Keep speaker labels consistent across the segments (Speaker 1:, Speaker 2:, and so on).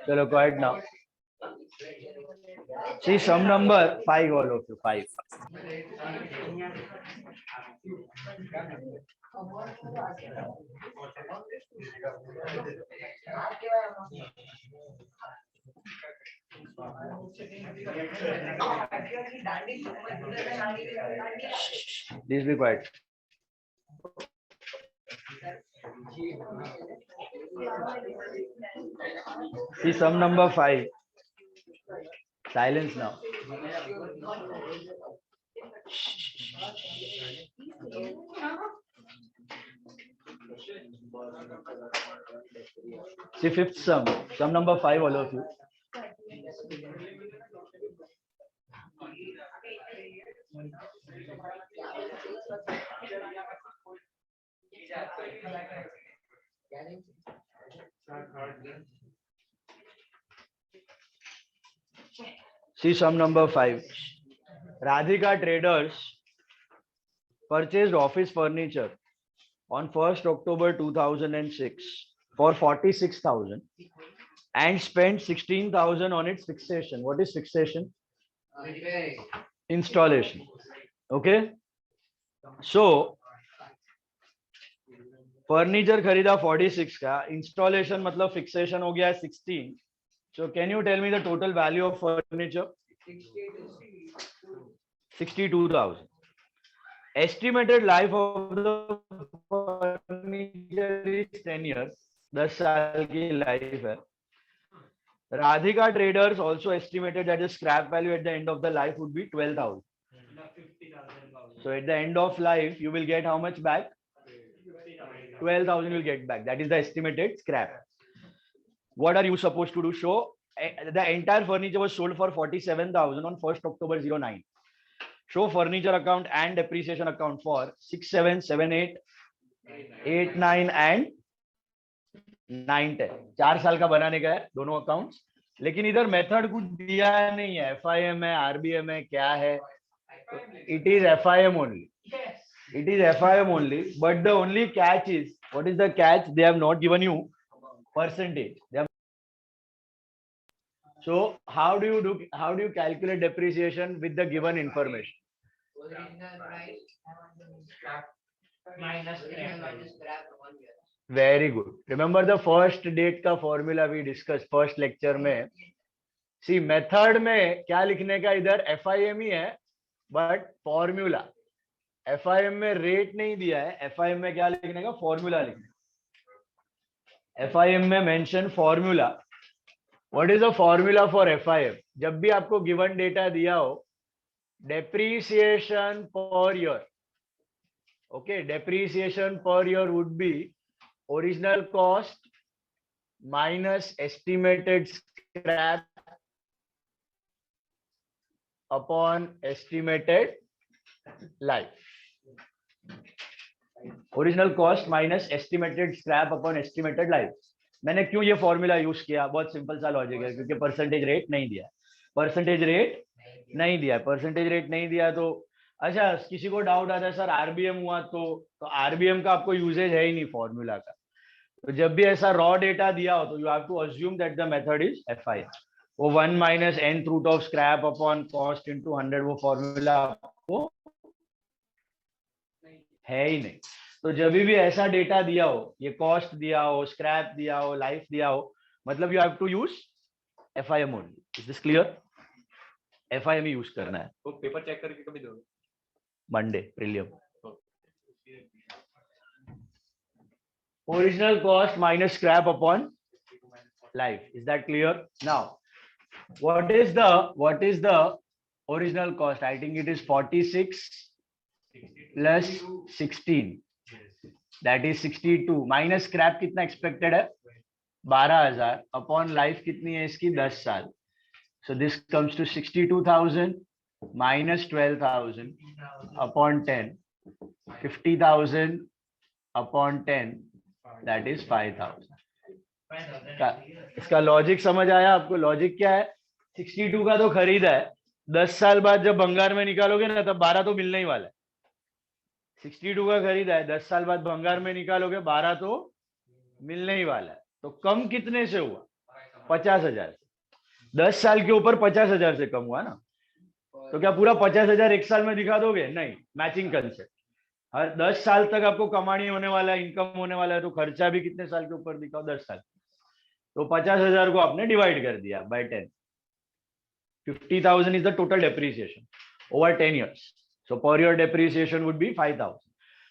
Speaker 1: चलो quite now. See some number 5, all of you 5. Please be quiet. See some number 5. Silence now. See fifth sum number 5, all of you. See sum number 5. Radhika Traders purchased office furniture on 1st October 2006 for 46,000 and spent 16,000 on its fixation. What is fixation? Installation. Okay. So furniture खरीदा 46 का, installation मतलब fixation हो गया 16. So can you tell me the total value of furniture? 62,000. Estimated life of the furniture is 10 years. 10 साल की life है. Radhika Traders also estimated that the scrap value at the end of the life would be 12,000. So at the end of life, you will get how much back? 12,000 you will get back. That is the estimated scrap. What are you supposed to do? Show the entire furniture was sold for 47,000 on 1st October 09. Show furniture account and depreciation account for 6, 7, 7, 8, 8, 9 and 9, 10. 4 साल का बनाने का है दोनों accounts. लेकिन इधर method कुछ दिया नहीं है. FIM है, RBM है, क्या है? It is FIM only. It is FIM only, but the only catch is, what is the catch? They have not given you percentage. So how do you calculate depreciation with the given information? Very good. Remember the first date का formula we discussed first lecture में. See method में क्या लिखने का? इधर FIM ही है, but formula. FIM में rate नहीं दिया है. FIM में क्या लिखने का? फॉर्मूला लिखने. FIM में mention formula. What is the formula for FIM? जब भी आपको गिवन डेटा दिया हो, depreciation per year. Okay, depreciation per year would be original cost minus estimated scrap upon estimated life. Original cost minus estimated scrap upon estimated life. मैंने क्यों ये formula use किया? बहुत सिंपल सा लॉजिक है, क्योंकि परसेंटेज रेट नहीं दिया. परसेंटेज रेट नहीं दिया. परसेंटेज रेट नहीं दिया तो अच्छा, किसी को डाउट आता है सर RBM हुआ तो RBM का आपको यूजेज है ही नहीं फॉर्मूला का. तो जब भी ऐसा रॉ डेटा दिया हो तो you have to assume that the method is FIM. वो 1 माइनस nth root of scrap upon cost into 100 वो फॉर्मूला आपको है ही नहीं. तो जब भी ऐसा डेटा दिया हो, ये कॉस्ट दिया हो, स्क्रैप दिया हो, लाइफ दिया हो, मतलब you have to use FIM only. Is this clear? FIM ही यूज करना है.
Speaker 2: तो पेपर चेक करके कभी दोगे?
Speaker 1: Monday prelim. Original cost minus scrap upon life. Is that clear? Now what is the original cost? I think it is 46 plus 16, that is 62 minus scrap कितना expected है? 12,000 upon life कितनी है इसकी? 10 साल. So this comes to 62,000 minus 12,000 upon 10, 50,000 upon 10, that is 5,000. इसका logic समझ आया आपको? लॉजिक क्या है? 62 का तो खरीदा है, 10 साल बाद जब भंगार में निकालोगे ना तब 12 तो मिलने ही वाला है. 62 का खरीदा है, 10 साल बाद भंगार में निकालोगे 12 तो मिलने ही वाला है. तो कम कितने से हुआ? 50,000 से। 10 साल के ऊपर 50,000 से कम हुआ ना, तो क्या पूरा 50,000 एक साल में दिखा दोगे? नहीं, मैचिंग कंसेप्ट। हर 10 साल तक आपको कमानी होने वाला है, इनकम होने वाला है, तो खर्चा भी कितने साल के ऊपर दिखाओ? 10 साल। तो 50,000 को आपने डिवाइड कर दिया bye 10। 50,000 is the total depreciation over 10 years. So per year depreciation would be 5,000.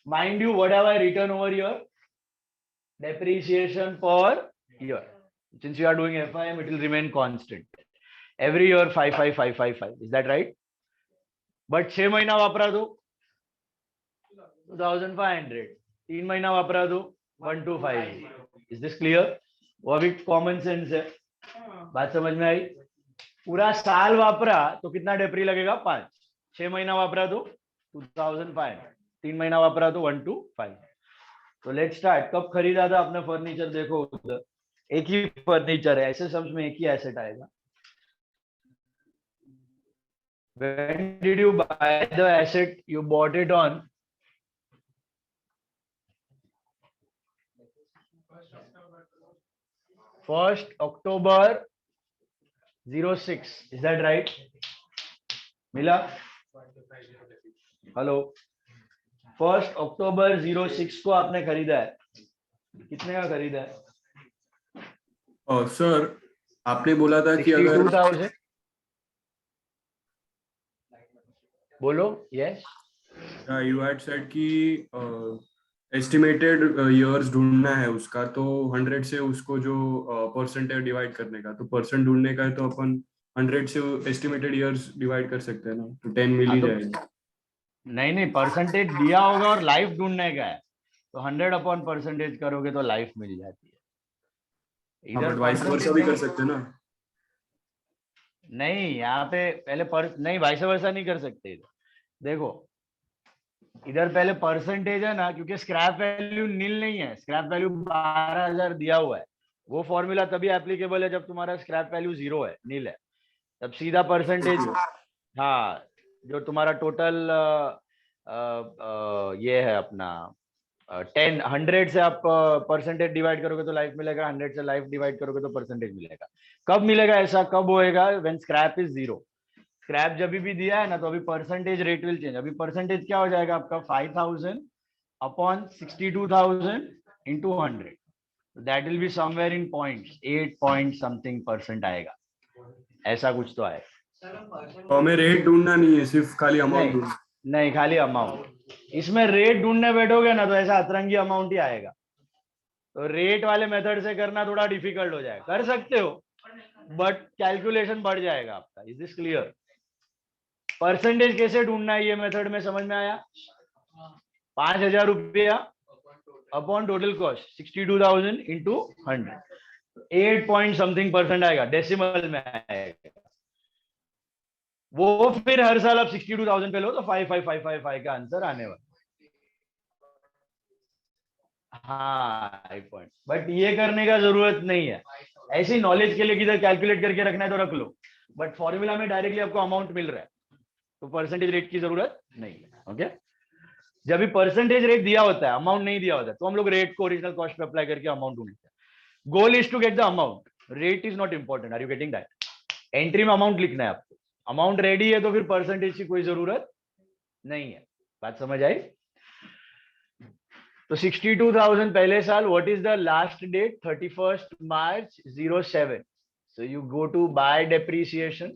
Speaker 1: Mind you, what have I written over here? Depreciation per year. Since you are doing FIM, it will remain constant. Every year 55555. Is that right? But 6 महीना वापरा दो 2,500. 3 महीना वापरा दो 1,250. Is this clear? वो अभी common sense है, बात समझ में आई? पूरा साल वापरा तो कितना डेप्री लगेगा? 5। 6 महीना वापरा तो 2,500. 3 महीना वापरा तो 1,250. तो लेट्स स्टार्ट। कब खरीदा था आपने फर्नीचर? देखो उधर एक ही फर्नीचर है, ऐसे समझ में एक ही एसेट आएगा। When did you buy the asset? You bought it on 1st October 06. Is that right? मिला? हेलो, 1st October 06 को आपने खरीदा है। कितने का खरीदा है?
Speaker 2: सर आपने बोला था कि अगर
Speaker 1: 62,000। बोलो। यस,
Speaker 2: यू हैड सेड कि एस्टिमेटेड इयर्स ढूंढना है उसका, तो 100 से उसको जो परसेंटेज डिवाइड करने का, तो परसेंट ढूंढने का है तो अपन 100 से एस्टिमेटेड इयर्स डिवाइड कर सकते हैं ना, तो 10 मिल ही जाएगा।
Speaker 1: नहीं नहीं, परसेंटेज दिया होगा और लाइफ ढूंढने का है, तो 100 अपॉन परसेंटेज करोगे तो लाइफ मिल जाती है। इधर
Speaker 2: वाइस वर्सा भी कर सकते हैं ना?
Speaker 1: नहीं, यहाँ पे पहले नहीं, वाइस वर्सा नहीं कर सकते। इधर देखो, इधर पहले परसेंटेज है ना, क्योंकि स्क्रैप वैल्यू नील नहीं है, स्क्रैप वैल्यू 12,000 दिया हुआ है। वो फॉर्मूला तभी एप्लीकेबल है जब तुम्हारा स्क्रैप वैल्यू 0 है, नील है, तब सीधा परसेंटेज। हाँ, जो तुम्हारा टोटल ये है अपना 100 से आप परसेंटेज डिवाइड करोगे तो लाइफ मिलेगा, 100 से लाइफ डिवाइड करोगे तो परसेंटेज मिलेगा। कब मिलेगा? ऐसा कब होएगा? When scrap is 0। स्क्रैप जब भी दिया है ना, तो अभी परसेंटेज रेट विल चेंज। अभी परसेंटेज क्या हो जाएगा आपका? 5,000 upon 62,000 into 100। That will be somewhere in points, 8 point something percent आएगा, ऐसा कुछ तो आएगा।
Speaker 2: तो हमें रेट ढूंढना नहीं है, सिर्फ खाली अमाउंट ढूंढना।
Speaker 1: नहीं, खाली अमाउंट। इसमें रेट ढूंढने बैठोगे ना तो ऐसा अतरंगी अमाउंट ही आएगा। तो रेट वाले मेथड से करना थोड़ा डिफिकल्ट हो जाएगा। कर सकते हो बट कैलकुलेशन बढ़ जाएगा आपका। Is this clear? परसेंटेज कैसे ढूंढना है ये मेथड में समझ में आया? 5,000 रुपया upon total cost 62,000 into 100, 8 point something percent आएगा, डेसिमल में आएगा। वो फिर हर साल आप 62,000 पे लो तो 5555 का आंसर आने वाला। हाँ, पॉइंट। बट ये करने का जरूरत नहीं है, ऐसी नॉलेज के लिए किधर कैलकुलेट करके रखना है तो रख लो, बट फॉर्मूला में डायरेक्टली आपको अमाउंट मिल रहा है तो परसेंटेज रेट की जरूरत नहीं है। ओके, जब भी परसेंटेज रेट दिया होता है, अमाउंट नहीं दिया होता है, तो हम लोग रेट को ओरिजिनल कॉस्ट पे अप्लाई करके अमाउंट ढूंढते हैं। Goal is to get the amount, rate is not important. Are you getting that? Entry में अमाउंट लिखना है आपको, अमाउंट रेडी है तो फिर परसेंटेज की कोई जरूरत नहीं है। बात समझ आई? तो 62,000 पहले साल, what is the last date? 31st March 07. So you go to buy depreciation.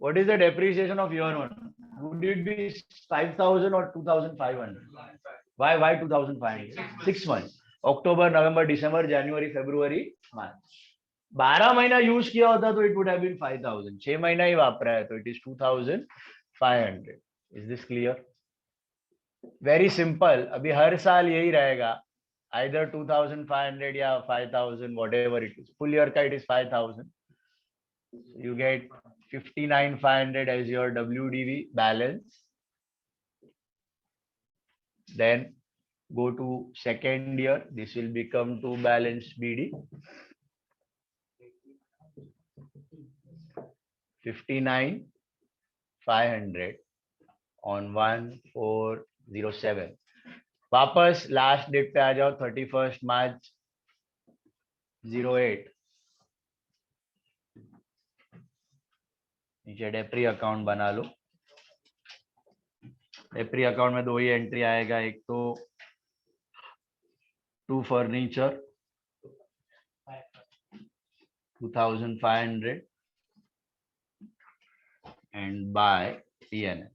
Speaker 1: What is the depreciation of year one? Would it be 5,000 or 2,500? Why 2,500? 6 months, October, November, December, January, February, March. 12 महीना use किया होता तो it would have been 5,000। 6 महीना ही वापरा है तो it is 2,500। Is this clear? Very simple. अभी हर साल यही रहेगा, either 2,500 या 5,000, whatever it is. Full year का it is 5,000. You get 59,500 as your WDV balance. Then go to second year. This will become to balance BD. 59,500 on 1/4/07. वापस last date पे आ जाओ, 31st March 08. नीचे डेप्री अकाउंट बना लो। डेप्री account में 2 ही entry आएगा, एक तो to furniture 2500 and buy PNL.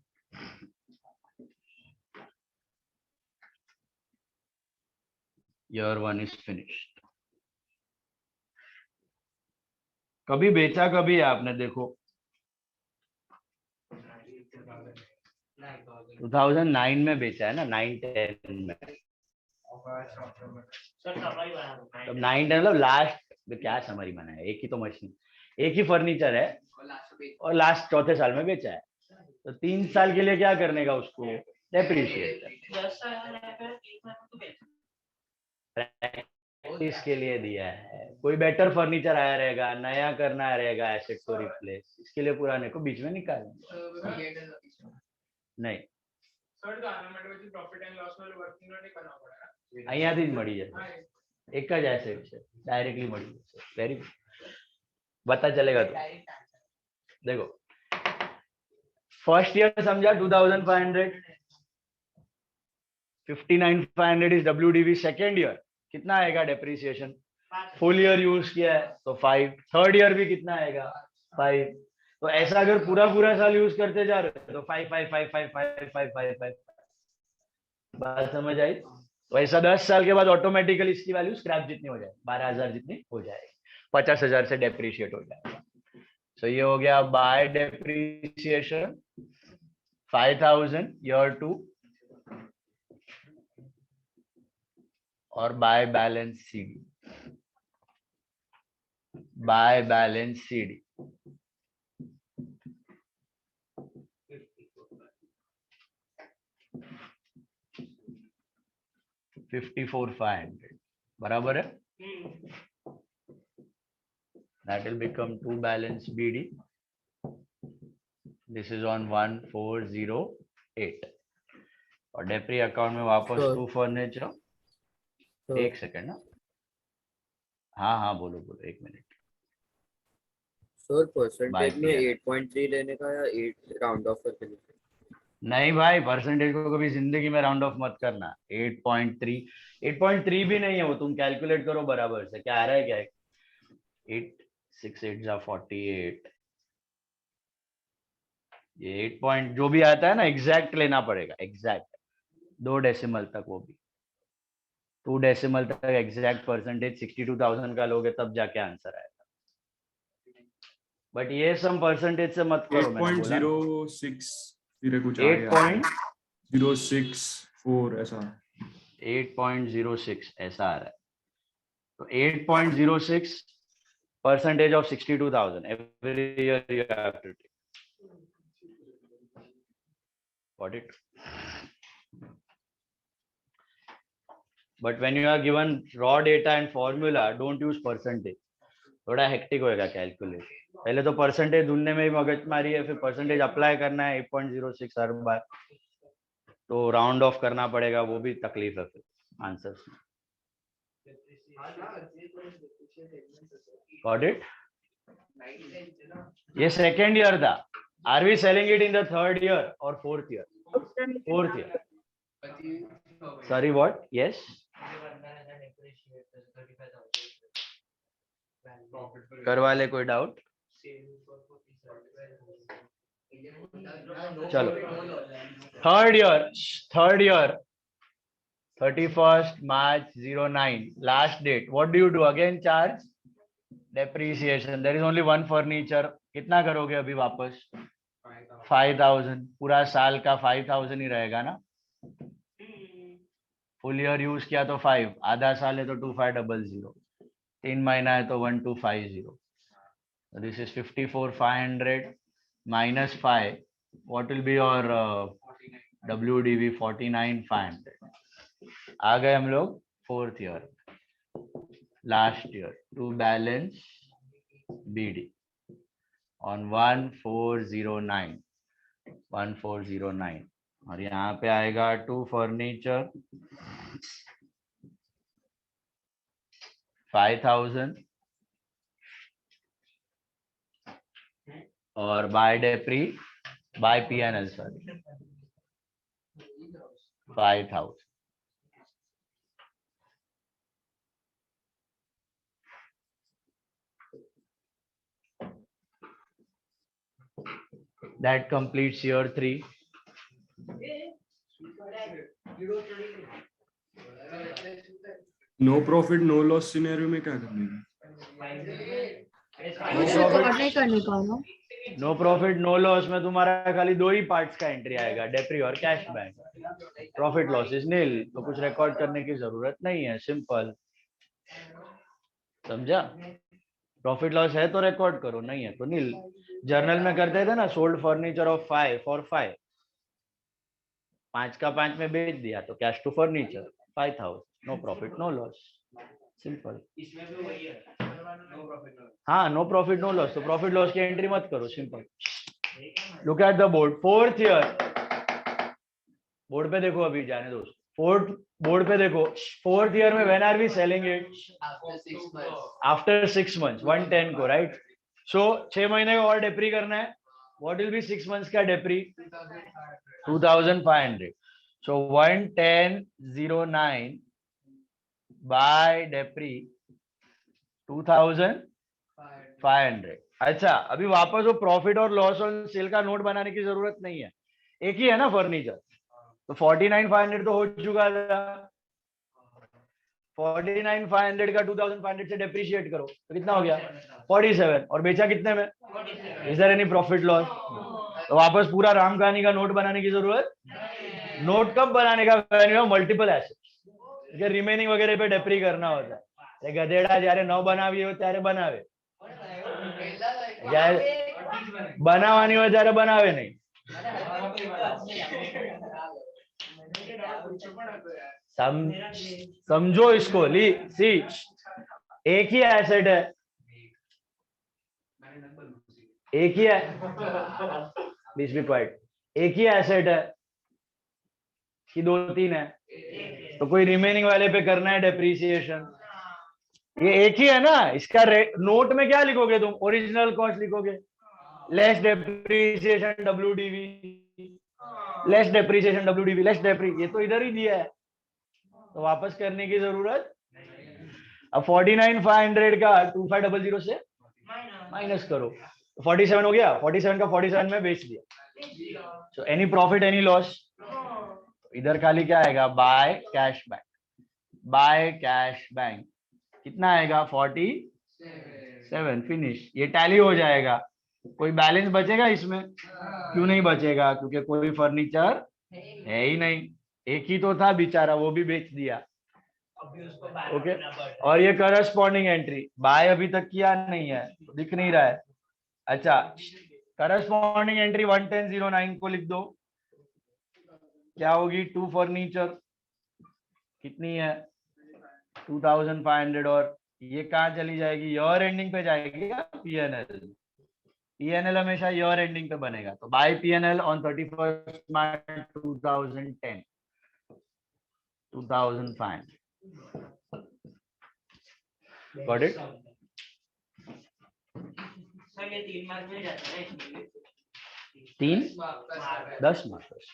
Speaker 1: Year 1 is finished. कभी बेचा कभी है आपने, देखो 2009 में बेचा है ना, 9-10 में। तब 9-10 मतलब लास्ट क्या समरी बना है, एक ही तो मशीन, एक ही फर्नीचर है और लास्ट चौथे साल में बेचा है, तो 3 साल के लिए क्या करने का उसको, डेप्रिशिएट इसके लिए दिया है। कोई बेटर फर्नीचर आया रहेगा, नया करना रहेगा, एसेट को रिप्लेस, इसके लिए पुराने को बीच में निकाल नहीं। અહીંયાથી જ મળી જશે, એક જ એસેટ છે, ડાયરેક્ટલી મળી જશે। વેરી बता चलेगा तो देखो फर्स्ट ईयर समझा 2500, 59,500 इज WDV। सेकेंड ईयर कितना आएगा डेप्रिसिएशन, फुल ईयर यूज किया है तो 5, थर्ड ईयर भी कितना आएगा 5। तो ऐसा अगर पूरा पूरा साल यूज करते जा रहे हो तो 5 5 5 5 5 5 5 5 बात समझ आई। तो ऐसा 10 साल के बाद ऑटोमेटिकली इसकी वैल्यू स्क्रैप जितनी हो जाए, 12,000 जितनी हो जाएगी, 50,000 से डेप्रिशिएट हो जाएगा। सो ये हो गया बाय डेप्रिसिएशन 5,000 ईयर 2 और by balance CD, by balance CD 54,500 बराबर है। That will become 2 balance BD. This is on 1408 और डेप्री अकाउंट में वापस टू फर्नीचर। एक सेकंड ना, हाँ हाँ बोलो बोलो, एक मिनट।
Speaker 3: सर परसेंटेज में 8.3 लेने का या 8 राउंड ऑफ करके लेने का? नहीं
Speaker 1: भाई, परसेंटेज को कभी जिंदगी में राउंड ऑफ मत करना। 8.3 भी नहीं है वो, तुम कैलकुलेट करो बराबर से, क्या आ रहा है क्या, 8 6 8 जा 48, ये 8 पॉइंट जो भी आता है ना एग्जैक्ट लेना पड़ेगा, एग्जैक्ट 2 डेसिमल तक, वो भी 2 डेसिमल तक एग्जैक्ट परसेंटेज 62,000 का लोगे तब जाके आंसर आएगा। बट ये सम परसेंटेज से मत करो, मैंने बोला
Speaker 2: 8.06 फिर कुछ
Speaker 1: 8.064
Speaker 2: ऐसा
Speaker 1: 8.06 ऐसा आ रहा है। तो 8.06 percentage of 62,000 every year you have to take. Got it? But when you are given raw data and formula, don't use percentage. थोड़ा हेक्टिक होएगा कैलकुलेट। पहले तो परसेंटेज ढूंढने में ही मगजमारी है, फिर परसेंटेज अप्लाई करना है 8.06 हर बार, तो राउंड ऑफ करना पड़ेगा, वो भी तकलीफ है फिर आंसर। Got it? ये सेकेंड ईयर था। Are we selling it in the third year और fourth year? Fourth year. Sorry what? Yes, करवा ले, कोई डाउट? चलो third year 31st March 09 last date. What do you do? Again charge depreciation. There is only one furniture. कितना करोगे अभी वापस? 5,000। पूरा साल का 5,000 ही रहेगा ना। फुल ईयर यूज किया तो 5, आधा साल है तो 2500, 3 महीना है तो 1250। This is 54,500 minus 5. What will be your WDV? 49,500। आ गए हम लोग fourth year, last year, to balance BD on 1409 और यहाँ पे आएगा टू फर्नीचर 5,000 और by depre by PNL sir 5000. That completes year 3.
Speaker 2: No profit no loss scenario में क्या करने का?
Speaker 4: कुछ रिकॉर्ड नहीं करने का ना।
Speaker 1: नो प्रॉफिट नो लॉस में तुम्हारा खाली दो ही पार्ट्स का एंट्री आएगा, डेप्री और cash bank. Profit loss is nil, तो कुछ रिकॉर्ड करने की जरूरत नहीं है, सिंपल. समझा? प्रॉफिट लॉस है तो रिकॉर्ड करो, नहीं है तो नील. जर्नल में करते थे ना, सोल्ड फर्नीचर ऑफ 5 फॉर 5, 5 का 5 में बेच दिया तो cash to furniture 5000, no profit no loss, simple.
Speaker 5: इसमें भी वही है, नो प्रॉफिट लॉस.
Speaker 1: हाँ, नो प्रॉफिट नो लॉस, तो प्रॉफिट लॉस की एंट्री मत करो, simple. Look at the board, fourth year. Board पे देखो, अभी जाने दो. फोर्थ बोर्ड पे देखो, फोर्थ ईयर में when are we selling it? After 6 months 110 को, राइट? सो 6 महीने का और डेप्री करना है. व्हाट विल बी 6 months का डेप्री? 2500. सो 11009 बाय डेप्री 2500. अच्छा, अभी वापस वो प्रॉफिट और लॉस और सेल का नोट बनाने की जरूरत नहीं है, एक ही है ना फर्नीचर. तो 49500 तो हो चुका था. 49500 का 2500 से डेप्रिशिएट करो तो कितना हो गया? 47. और बेचा कितने में? Is there any profit loss? तो वापस पूरा राम कहानी का नोट बनाने की जरूरत. नोट कब बनाने का? When you have multiple assets. Remaining वगैरह पे डेप्री करना होता है. गधेड़ा જ્યારે ન બનાવી હોય ત્યારે બનાવે, જ્યારે બનાવવાની હોય ત્યારે બનાવે નહીં. समझो इसको. ली सी, एक ही एसेट है, एक ही है. Please be quite. एक ही एसेट है कि 2-3 है? तो कोई रिमेनिंग वाले पे करना है डेप्रिसिएशन. ये एक ही है ना. इसका नोट में क्या लिखोगे तुम? ओरिजिनल कॉस्ट लिखोगे, less depreciation WDV, less depreciation WDV, less depre. ये तो इधर ही दिया है, तो वापस करने की जरूरत. अब 49500 का 2500 से माइनस करो, 47 हो गया. 47 का 47 में बेच दिया. So any profit any loss? इधर खाली क्या आएगा? Bye cash bank. Bye cash bank कितना आएगा? 47. फिनिश. ये टैली हो जाएगा. कोई बैलेंस बचेगा इसमें? क्यों नहीं बचेगा? क्योंकि कोई फर्नीचर है ही नहीं. एक ही तो था बेचारा, वो भी बेच दिया. ओके. और ये करस्पॉन्डिंग एंट्री बाय अभी तक किया नहीं है, दिख नहीं रहा है. अच्छा, करस्पॉन्डिंग एंट्री 11009 को लिख दो. क्या होगी? टू फर्नीचर कितनी है? 2500. और ये कहाँ चली जाएगी? ईयर एंडिंग पे जाएगी या पीएनएल? पीएनएल हमेशा ईयर एंडिंग पे बनेगा. तो by PNL on 31st March 2010 2500. Got it?
Speaker 5: Sir ये 3 मार्क में जाता है इसमें.
Speaker 1: 3 10 मार्क्स.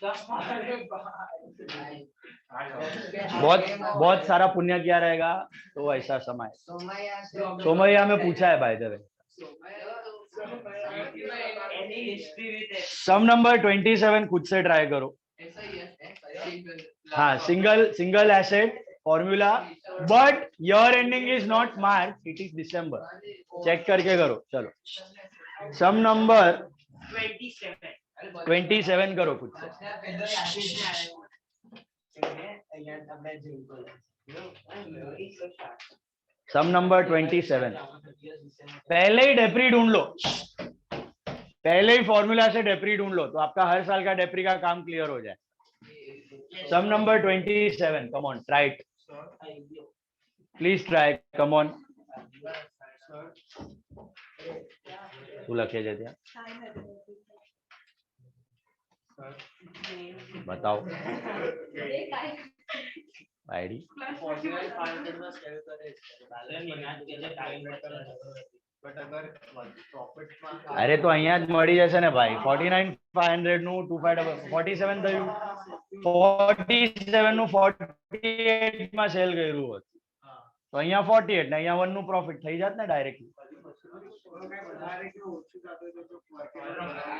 Speaker 1: बहुत बहुत सारा पुण्य किया रहेगा तो ऐसा समय. सोमैया में पूछा है by the way. Sum number 27 खुद से ट्राई करो. हाँ, single asset formula, but year ending is not March, it is December. Check करके करो. चलो, सम नंबर 27 करो खुद से. Sum number 27. पहले ही डेप्री ढूंढ लो, पहले ही फॉर्मूला से डेप्री ढूंढ लो, तो आपका हर साल का डेप्री का काम क्लियर हो जाए. Sum number 27. Come on, try it. Please try. Come on. तू लखे जे त्या बताओ आईडी. અરે તો અહીંયા જ મળી જશે ને ભાઈ 49,500 નું 47 થયું 47 નું 48 માં સેલ કર્યું હોત તો અહીંયા 48 ને અહીંયા 1 નું પ્રોફિટ થઈ જાત ને ડાયરેક્ટલી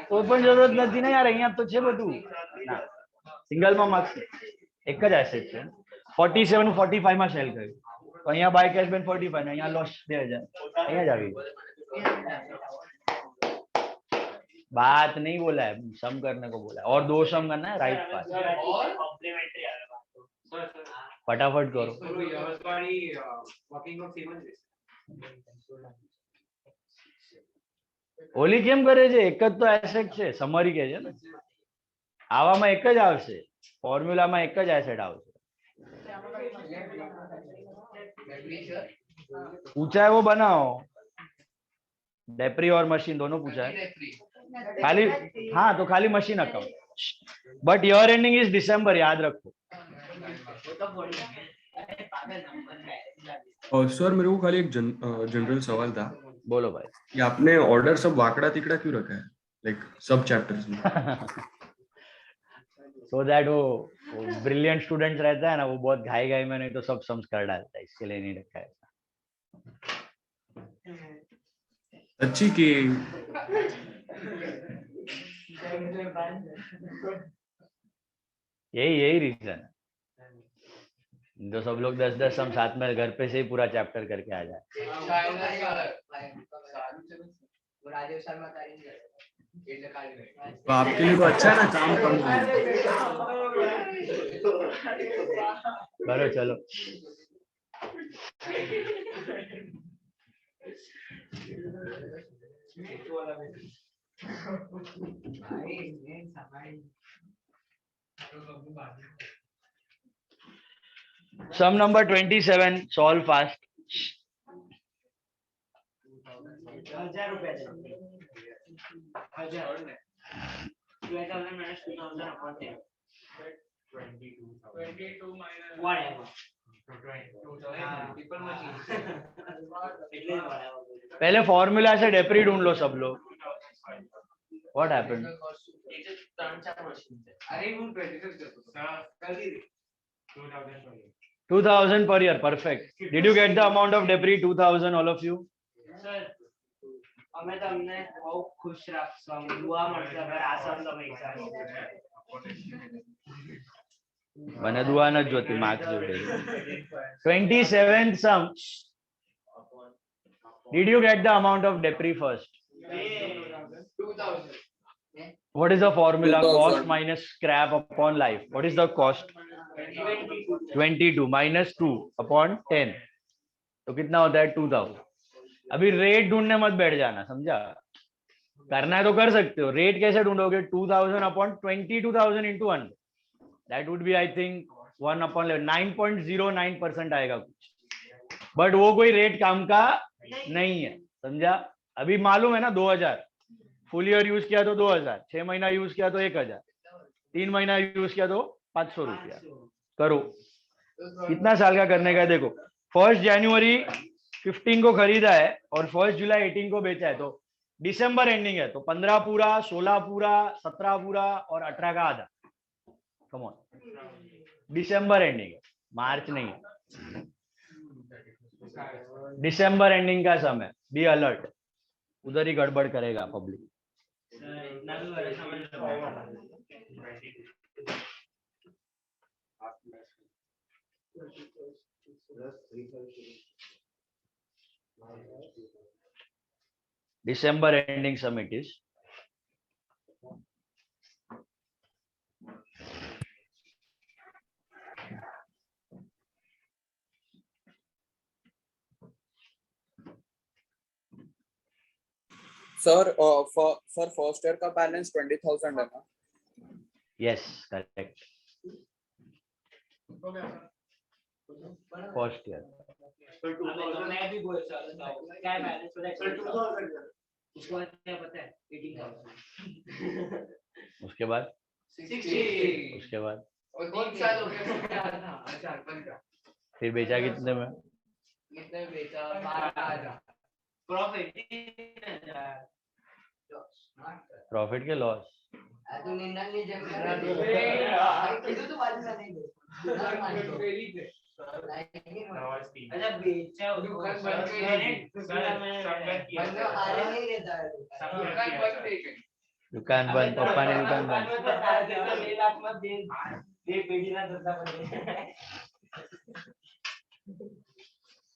Speaker 1: કોઈ પણ જરૂરત નથી ને યાર અહીંયા તો છે બધું સિંગલ માં માર્ક્સ એક જ એસેટ છે 47 નું 45 માં સેલ કર્યું तो यहाँ बाय कैश बेन 45 ने यहाँ लॉस 2000 અહીંયા જ આવી बात नहीं बोला है सम करने को बोला है और दो सम करना है राइट पास
Speaker 5: कॉम्प्लीमेंट्री
Speaker 1: फटाफट करो ઓલી કેમ કરે છે એક જ તો એસેટ છે સમરી કે છે ને આવામાં એક જ આવશે ફોર્મ્યુલામાં એક જ એસેટ આવશે पूछा है वो बनाओ डेप्री और मशीन दोनों पूछा है खाली हाँ तो खाली machine account but year ending is December याद रखो
Speaker 2: और सर मेरे को खाली एक जनरल सवाल था
Speaker 1: बोलो भाई
Speaker 2: कि आपने ऑर्डर सब वाकड़ा तिकड़ा क्यों रखा है लाइक सब चैप्टर्स में
Speaker 1: सो दैट वो ब्रिलियंट स्टूडेंट्स रहता है ना वो बहुत घाई घाई में नहीं तो सब समझ कर डालता है इसके लिए नहीं रखा है
Speaker 2: अच्छी की
Speaker 1: यही रीजन है जो सब लोग 10-10 सम साथ में घर पे से ही पूरा चैप्टर करके आ जाए
Speaker 2: तो आपके लिए तो अच्छा है ना काम कम है
Speaker 1: करो चलो सम नंबर 27 सॉल्व फास्ट
Speaker 5: 1000 रुपया 1000 12,000 minus 2,000 upon 10 22 minus whatever
Speaker 1: पहले फॉर्मूला से डेप्री ढूंढ लो सब लोग व्हाट हैपेंड
Speaker 5: अरे वो
Speaker 1: 2000 per year perfect did you get the amount of debris 2000 all of you
Speaker 5: sir અમે તમને બહુ ખુશ રાખશો અમે દુઆ મળશે અગર આ સમ તમે એક્ઝામ
Speaker 1: મને દુઆ ન જોતી માર્ક્સ જોડે 27th sum did you get the amount of debris first
Speaker 5: 2000
Speaker 1: what is the formula
Speaker 3: 2000.
Speaker 1: cost minus scrap upon life what is the cost 22 minus 2 upon 10 तो कितना होता है 2000 अभी रेट ढूंढने मत बैठ जाना समझा करना है तो कर सकते हो रेट कैसे ढूंढोगे 2000 upon 22,000 into 100 that would be I think 1 upon 9.09% आएगा कुछ बट वो कोई रेट काम का नहीं है समझा अभी मालूम है ना 2000 फुल ईयर यूज किया तो 2000 6 महीना यूज किया तो 1000 3 महीना यूज किया तो 500 रुपया करो कितना साल का करने का है देखो 1 जनवरी 15 को खरीदा है और 1 जुलाई 18 को बेचा है तो दिसंबर एंडिंग है तो 15 पूरा 16 पूरा 17 पूरा और 18 का आधा कम ऑन दिसंबर एंडिंग है मार्च नहीं है दिसंबर एंडिंग का समय बी अलर्ट उधर ही गड़बड़ करेगा पब्लिक
Speaker 5: इतना भी बड़ा समझ लो
Speaker 1: December ending sum it is
Speaker 6: sir sir first year का बैलेंस 20,000 है ना
Speaker 1: yes correct first year
Speaker 5: मैं भी बोल सकता हूँ क्या बैलेंस पता है उसके बाद क्या पता है 18,000
Speaker 1: उसके बाद
Speaker 5: 60
Speaker 1: उसके बाद
Speaker 5: और 3 साल हो गए अच्छा
Speaker 1: फिर बेचा कितने में
Speaker 5: कितने बेचा 12,000 प्रॉफिट
Speaker 1: प्रॉफिट के लॉस
Speaker 5: तू निंदा नहीं जम किधर तो बाजू में नहीं दे अच्छा बेचा दुकान बंद हारे नहीं रहता है
Speaker 1: दुकान बंद, पप्पा ने दुकान बंद.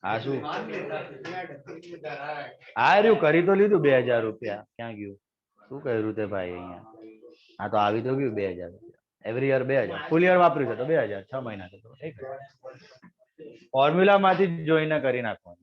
Speaker 1: હા શું આ રહ્યું કરી તો લીધું 2000 રૂપિયા ક્યાં ગયું શું કર્યું તે ભાઈ અહીંયા હા તો આવી તો ગયું 2000 રૂપિયા એવરી યર 2000 ફૂલ યર વાપર્યું છે તો 2000 6 મહિના તો ફોર્મ્યુલા માંથી જોઈને કરી નાખવાનું.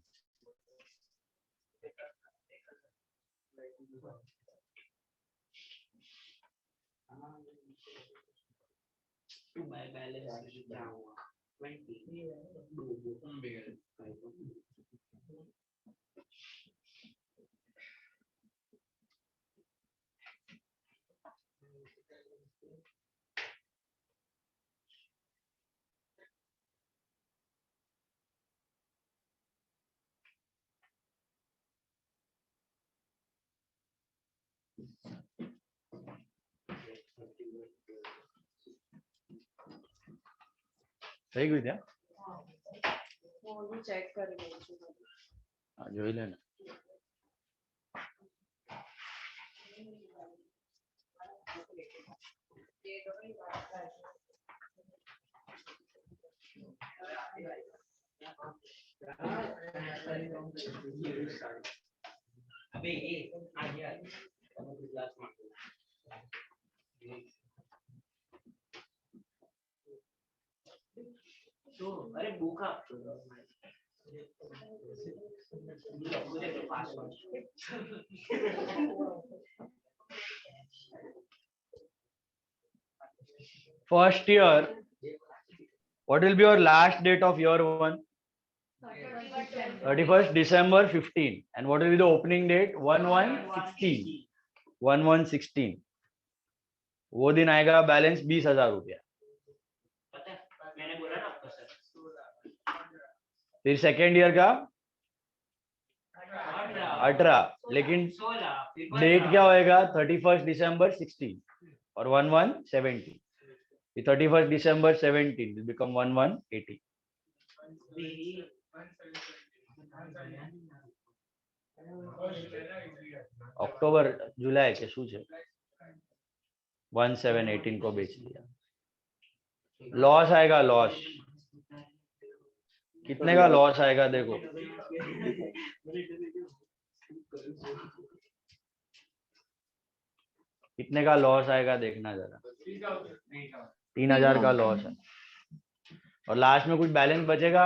Speaker 1: થઈ ગયું ત્યાં
Speaker 4: ચેક કરી લઉં છું.
Speaker 1: હા જોઈ લે ને
Speaker 5: अबे ये आ गया क्लास में तो अरे भूखा
Speaker 1: first year what will be your last date of year 1 31st December 15 and what will be the opening date 1116 1116 वो दिन आएगा बैलेंस 20,000 रुपया.
Speaker 5: पता है मैंने बोला ना आपको सर
Speaker 1: फिर सेकेंड ईयर का 18 लेकिन
Speaker 5: 16
Speaker 1: डेट क्या होएगा 31st December 16 और 1117 31st December 17 will become 1180 अक्टूबर जुलाई के शू है 1718 को बेच दिया. लॉस आएगा लॉस कितने का लॉस आएगा देखो कितने का लॉस आएगा देखना जरा 3000 का लॉस है और लास्ट में कुछ बैलेंस बचेगा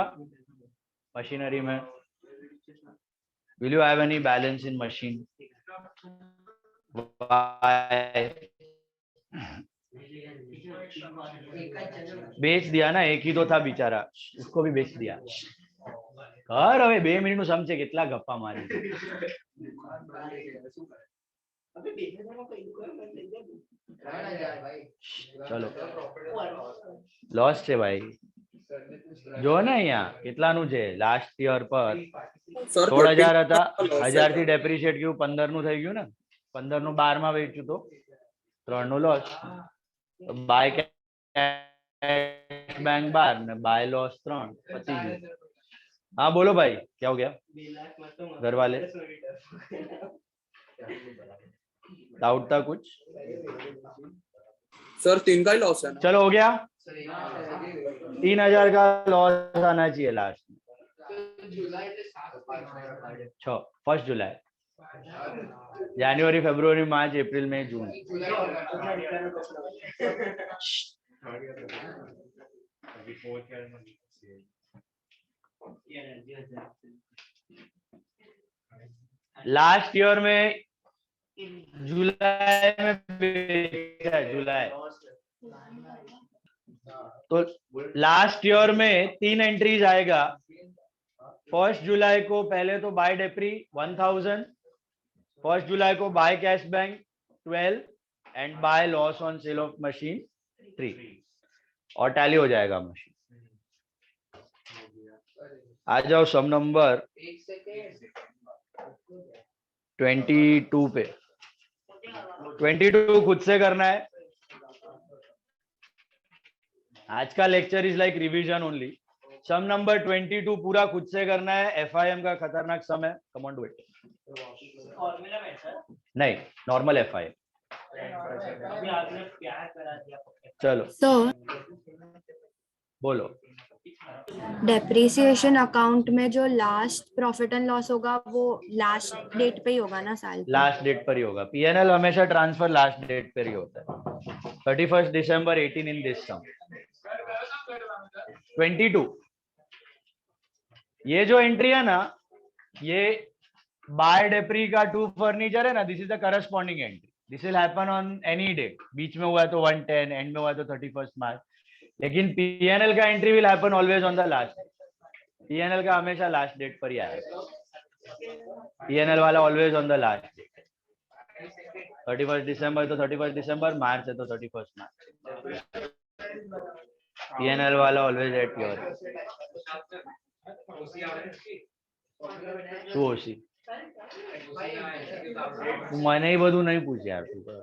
Speaker 1: मशीनरी में. Will you have any balance in machine बेच दिया ना एक ही तो था बेचारा उसको भी बेच दिया. कर હવે 2 મિનિટ નું સમજે કેટલા ગપ્પા મારી ચલો લોસ છે ભાઈ જો ને અહીંયા કેટલાનું છે લાસ્ટ યર પર
Speaker 6: सर
Speaker 1: 16,000 હતા 1000 થી ડેપ્રિશિએટ ગયું 15 નું થઈ ગયું ને 15 નું 12 માં વેચ્યું તો 3 નું લોસ બાય बैंक 12 ने बाय लॉस 3 पति गયું. हाँ बोलो भाई क्या हो गया घर वाले डाउट था कुछ
Speaker 6: सर 3 का ही लॉस है ना
Speaker 1: चलो हो गया 3000 का लॉस आना चाहिए लास्ट में 1 जुलाई जनवरी फरवरी मार्च अप्रैल मई जून लास्ट ईयर में जुलाई में बेचा जुलाई तो लास्ट ईयर में 3 एंट्रीज आएगा. 1 जुलाई को पहले तो बाय डेप्री 1000 1 जुलाई को bye cash bank 12 and by loss on sale of machine 3 और टैली हो जाएगा मशीन. आ जाओ सम नंबर 22 पे 22 खुद से करना है। आज का lecture is like revision only. Sum number 22 पूरा खुद से करना है। FIM का खतरनाक सम है। Come on do it.
Speaker 5: Formula में सर
Speaker 1: नहीं, नॉर्मल FIM।
Speaker 5: अभी आपने प्यार करा दिया।
Speaker 1: चलो
Speaker 4: तो
Speaker 1: बोलो।
Speaker 4: डेप्रिसिएशन अकाउंट में जो लास्ट प्रॉफिट एंड लॉस होगा वो लास्ट डेट पे ही होगा ना साल के?
Speaker 1: लास्ट डेट पर ही होगा। PNL हमेशा ट्रांसफर लास्ट डेट पर ही होता है। 31 December 18 इन दिस सम। 22 ये जो एंट्री है ना, ये बाय डेप्री का 2 फर्नीचर है ना, this is the corresponding entry. This will happen on any date. बीच में हुआ है तो 110, एंड में हुआ है तो 31 मार्च। लेकिन PNL का entry will happen always on the last. PNL का हमेशा लास्ट डेट पर ही आएगा। PNL वाला always on the last date. 31 दिसंबर तो 31 दिसंबर, मार्च है तो 31 मार्च। PNL वाला ऑलवेज एट योर। શું ઓછી મને એ બધું નહીં પૂછ યાર તું તો.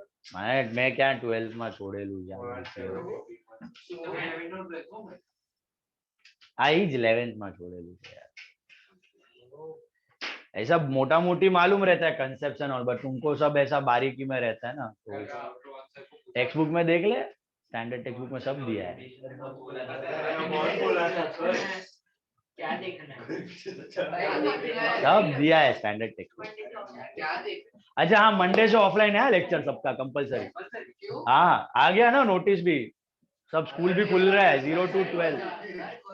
Speaker 1: मैं क्या 12th માં છોડેલું યાર. આ ઈ જ 11th માં છોડેલું છે यार। ऐसा मोटा मोटी मालूम रहता है कंसेप्शन और, बट तुमको सब ऐसा बारीकी में रहता है ना, तो टेक्स्ट बुक में देख ले। स्टैंडर्ड टेक्स्ट बुक में सब दिया है।
Speaker 5: क्या देखना है?
Speaker 1: सब दिया है स्टैंडर्ड टेक्स्ट बुक। अच्छा हाँ, मंडे से ऑफलाइन है लेक्चर सबका कंपलसरी। हाँ आ गया ना नोटिस भी। सब स्कूल भी खुल रहा है। 0 to 12,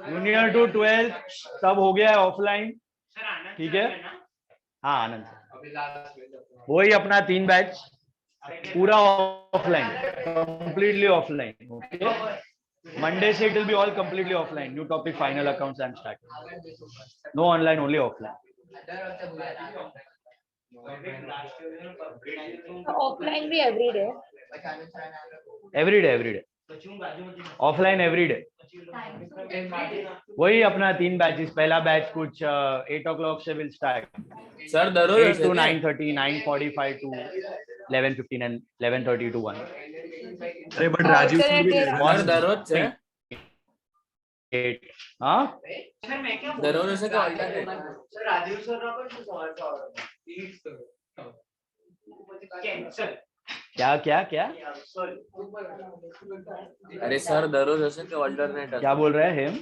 Speaker 1: जूनियर टू 12 सब हो गया है ऑफलाइन। ठीक है। हाँ आनंद वही अपना 3 बैच पूरा offline, completely offline. Okay, Monday से it will be all completely offline. New topic final accounts I am starting. No online, only offline.
Speaker 4: Offline भी एवरीडे?
Speaker 1: Everyday offline everyday. वही अपना 3 बैचेस। पहला बैच कुछ 8 o'clock से will start.
Speaker 3: Sir दररोज
Speaker 1: 8 to 9:30, 9:45 to 11:15 and 11:30 to 1।
Speaker 2: अरे but Rajiv sir भी
Speaker 3: sir दररोज से
Speaker 1: 8। हाँ
Speaker 5: सर मैं क्या बोल
Speaker 3: दररोज ऐसे क्या अल्टरनेट?
Speaker 5: सर राजीव सर ना पण कैंसल
Speaker 1: क्या क्या क्या
Speaker 3: अरे सर दररोज ऐसे क्या अल्टरनेट?
Speaker 1: क्या बोल रहे हैं हिम?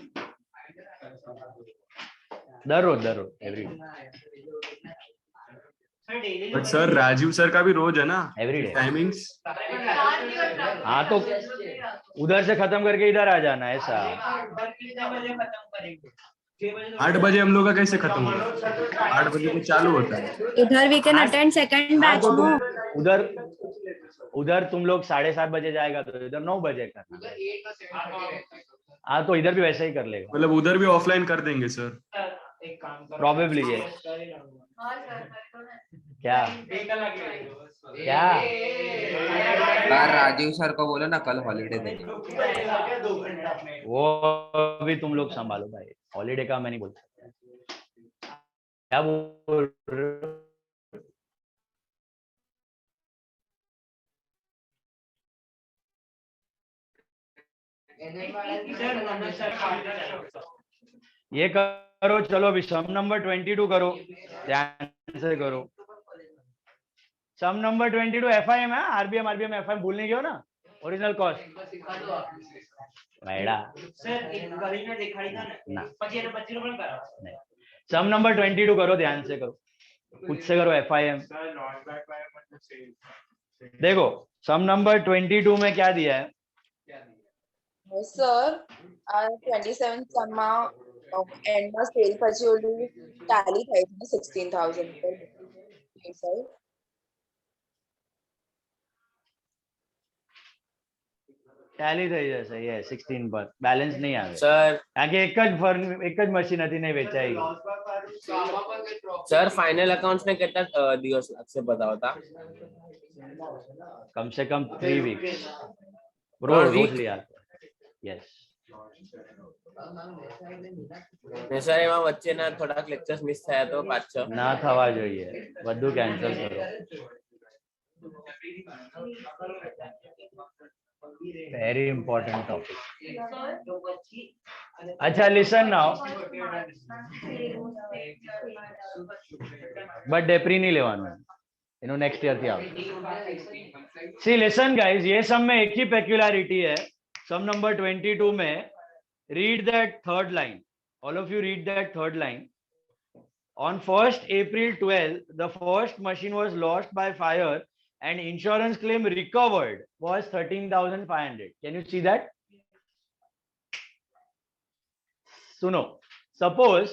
Speaker 1: दररोज everyday.
Speaker 2: But sir Rajiv sir का भी रोज है ना
Speaker 1: एवरीडे
Speaker 2: टाइमिंग्स।
Speaker 1: हाँ तो उधर से खत्म करके इधर आ जाना ऐसा।
Speaker 2: 8 बजे हम लोग का कैसे खत्म होगा? 8 बजे तो चालू होता है।
Speaker 4: इधर वी कैन अटेंड सेकंड
Speaker 1: हाँ
Speaker 4: बैच
Speaker 1: तो
Speaker 4: नो?
Speaker 1: उधर तुम लोग 7:30 बजे जाएगा तो इधर 9 बजे करना। हाँ तो इधर भी वैसे ही कर लेगा।
Speaker 2: मतलब उधर भी ऑफलाइन कर देंगे सर?
Speaker 5: एक काम करो
Speaker 1: Probably, yes. क्या क्या
Speaker 3: यार राजीव सर को बोलो ना कल हॉलीडे देंगे।
Speaker 1: वो भी तुम लोग संभालो भाई। हॉलीडे का मैं नहीं बोल सकता। क्या बोल रहे हो? ये करो चलो। अभी सम नंबर 22 करो, ध्यान से करो। सम नंबर 22 FIM है। RBM FIM भूल नहीं गयो ना। ओरिजिनल कॉस्ट मैडा
Speaker 5: सर કરીને દેખાડી था
Speaker 1: ना।
Speaker 5: ना પછી એને 25 પણ કરાવો।
Speaker 1: नहीं, सम नंबर 22 करो, ध्यान से करो, खुद से करो। FIM देखो, सम नंबर 22 में क्या दिया है?
Speaker 7: Sir, 27th માં end માં sale પછી ઓલું tally થઈ છે 16,000 પર sir.
Speaker 1: टैली થઈ જશે। ये 16 पर बैलेंस नहीं આવે
Speaker 3: सर
Speaker 1: કારણ કે એક જ મશીન હતી ને વેચાઈ ગઈ।
Speaker 3: सर फाइनल अकाउंट्स में कितना दिवस लागશે बताओ?
Speaker 1: कम से कम 3 वीक्स।
Speaker 3: Per week?
Speaker 1: रोज लिया। यस
Speaker 3: સર એમાં વચ્ચેના થોડાક લેક્ચર્સ મિસ થયા તો 5-6
Speaker 1: ના થવા જોઈએ, બધું કેન્સલ કરો. Very important topic. Acha, listen now. But डेप्री नहीं लेवाना, नेक्स्ट ईयर थी आवશે. See, listen guys, ये सब में एक ही peculiarity है. Sum number 22 में read that third line. All of you read that third line. On 1st April 12, the first machine was lost by fire and insurance claim recovered was 13,500. Can you see that? सुनो, suppose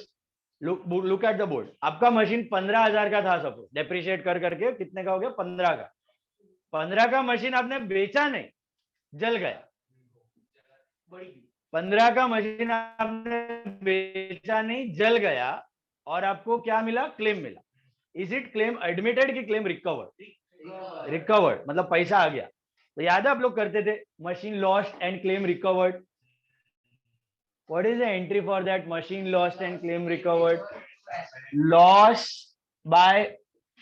Speaker 1: look at the board. आपका machine 15,000 का था, suppose depreciate कर करके कितने का हो गया? 15 का. 15 का मशीन आपने बेचा नहीं, जल गया. 15 का मशीन आपने बेचा नहीं, जल गया, और आपको क्या मिला? क्लेम मिला. इज इट क्लेम एडमिटेड की क्लेम रिकवर्ड? रिकवर्ड मतलब पैसा आ गया. तो याद है आप लोग करते थे machine lost and claim recovered. What is the entry for that? Machine lost and claim recovered. Loss by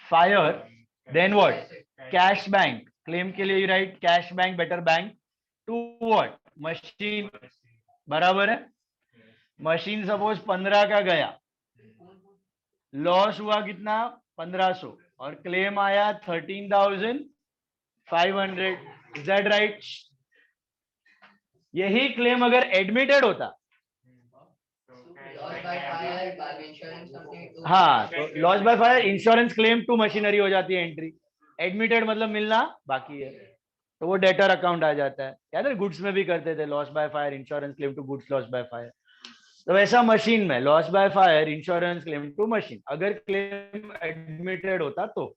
Speaker 1: fire, then what? Cash bank. Claim के लिए right cash bank, better bank. To what? Machine. बराबर है. Machine suppose 15 का गया, loss हुआ कितना? 1500, और claim आया 13,500. Is that right? यही क्लेम अगर एडमिटेड होता, हाँ, तो loss by fire insurance claim to machinery हो जाती है एंट्री. एडमिटेड मतलब मिलना बाकी है, तो वो डेटर अकाउंट आ जाता है. याद है गुड्स में भी करते थे, loss by fire insurance claim to goods loss by fire. तो वैसा मशीन में loss by fire insurance claim to machine. अगर क्लेम एडमिटेड होता तो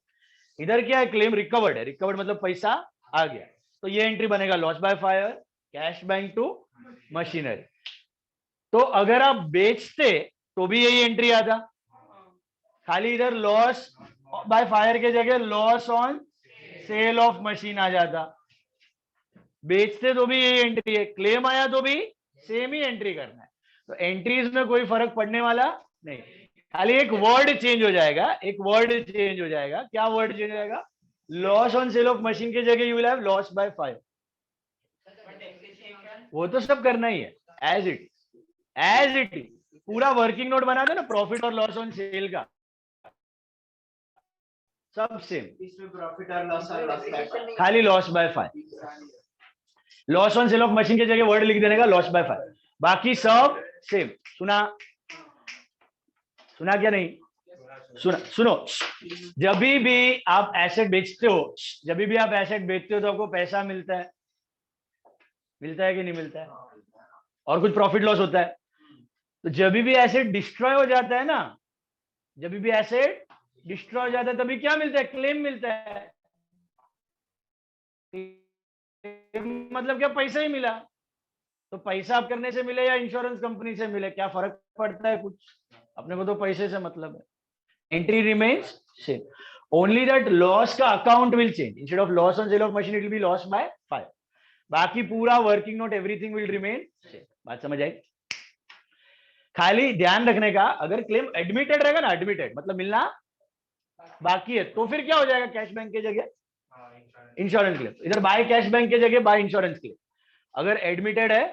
Speaker 1: इधर क्या है? क्लेम रिकवर्ड है. रिकवर्ड मतलब पैसा आ गया, तो ये एंट्री बनेगा loss by fire cash bank to machinery. तो अगर आप बेचते तो भी यही एंट्री आता, खाली इधर लॉस बाय फायर के जगह loss on sale of machine आ जाता. बेचते तो भी यही एंट्री है, क्लेम आया तो भी सेम ही एंट्री करना है. तो एंट्रीज में कोई फर्क पड़ने वाला नहीं, खाली एक वर्ड चेंज हो जाएगा. एक वर्ड चेंज हो जाएगा. क्या वर्ड चेंज हो जाएगा? Loss on sale of machine के जगह you will have loss by fire. वो तो सब करना ही है एज इट इज. पूरा वर्किंग नोट बना दो ना, प्रॉफिट और लॉस ऑन सेल का, सब सेम.
Speaker 5: इसमें प्रॉफिट और लॉस और लॉस बाय
Speaker 1: खाली loss by fire. Loss on sale of machine के जगह वर्ड लिख देने का लॉस बाय फायर, बाकी सब सेम. सुना क्या नहीं? सुनो, जब भी आप एसेट बेचते हो, तो आपको पैसा मिलता है कि नहीं मिलता है? और कुछ प्रॉफिट लॉस होता है. तो जब भी एसेट डिस्ट्रॉय हो जाता है ना, तभी क्या मिलता है? क्लेम मिलता है. मतलब क्या? पैसा ही मिला. तो पैसा आप करने से मिले या इंश्योरेंस कंपनी से मिले, क्या फर्क पड़ता है? कुछ. अपने को तो पैसे से मतलब है. Entry remains same, only that loss का account will change. Instead of loss on sale of machine it will be loss by fire. बाकी पूरा working note everything will remain same. बात समझ आई? खाली ध्यान रखने का, अगर क्लेम एडमिटेड रहेगा ना, एडमिटेड मतलब मिलना बाकी है, तो फिर क्या हो जाएगा? कैश बैंक के जगह इंश्योरेंस क्लेम. इधर बाय कैश बैंक के जगह बाय इंश्योरेंस क्लेम. अगर एडमिटेड है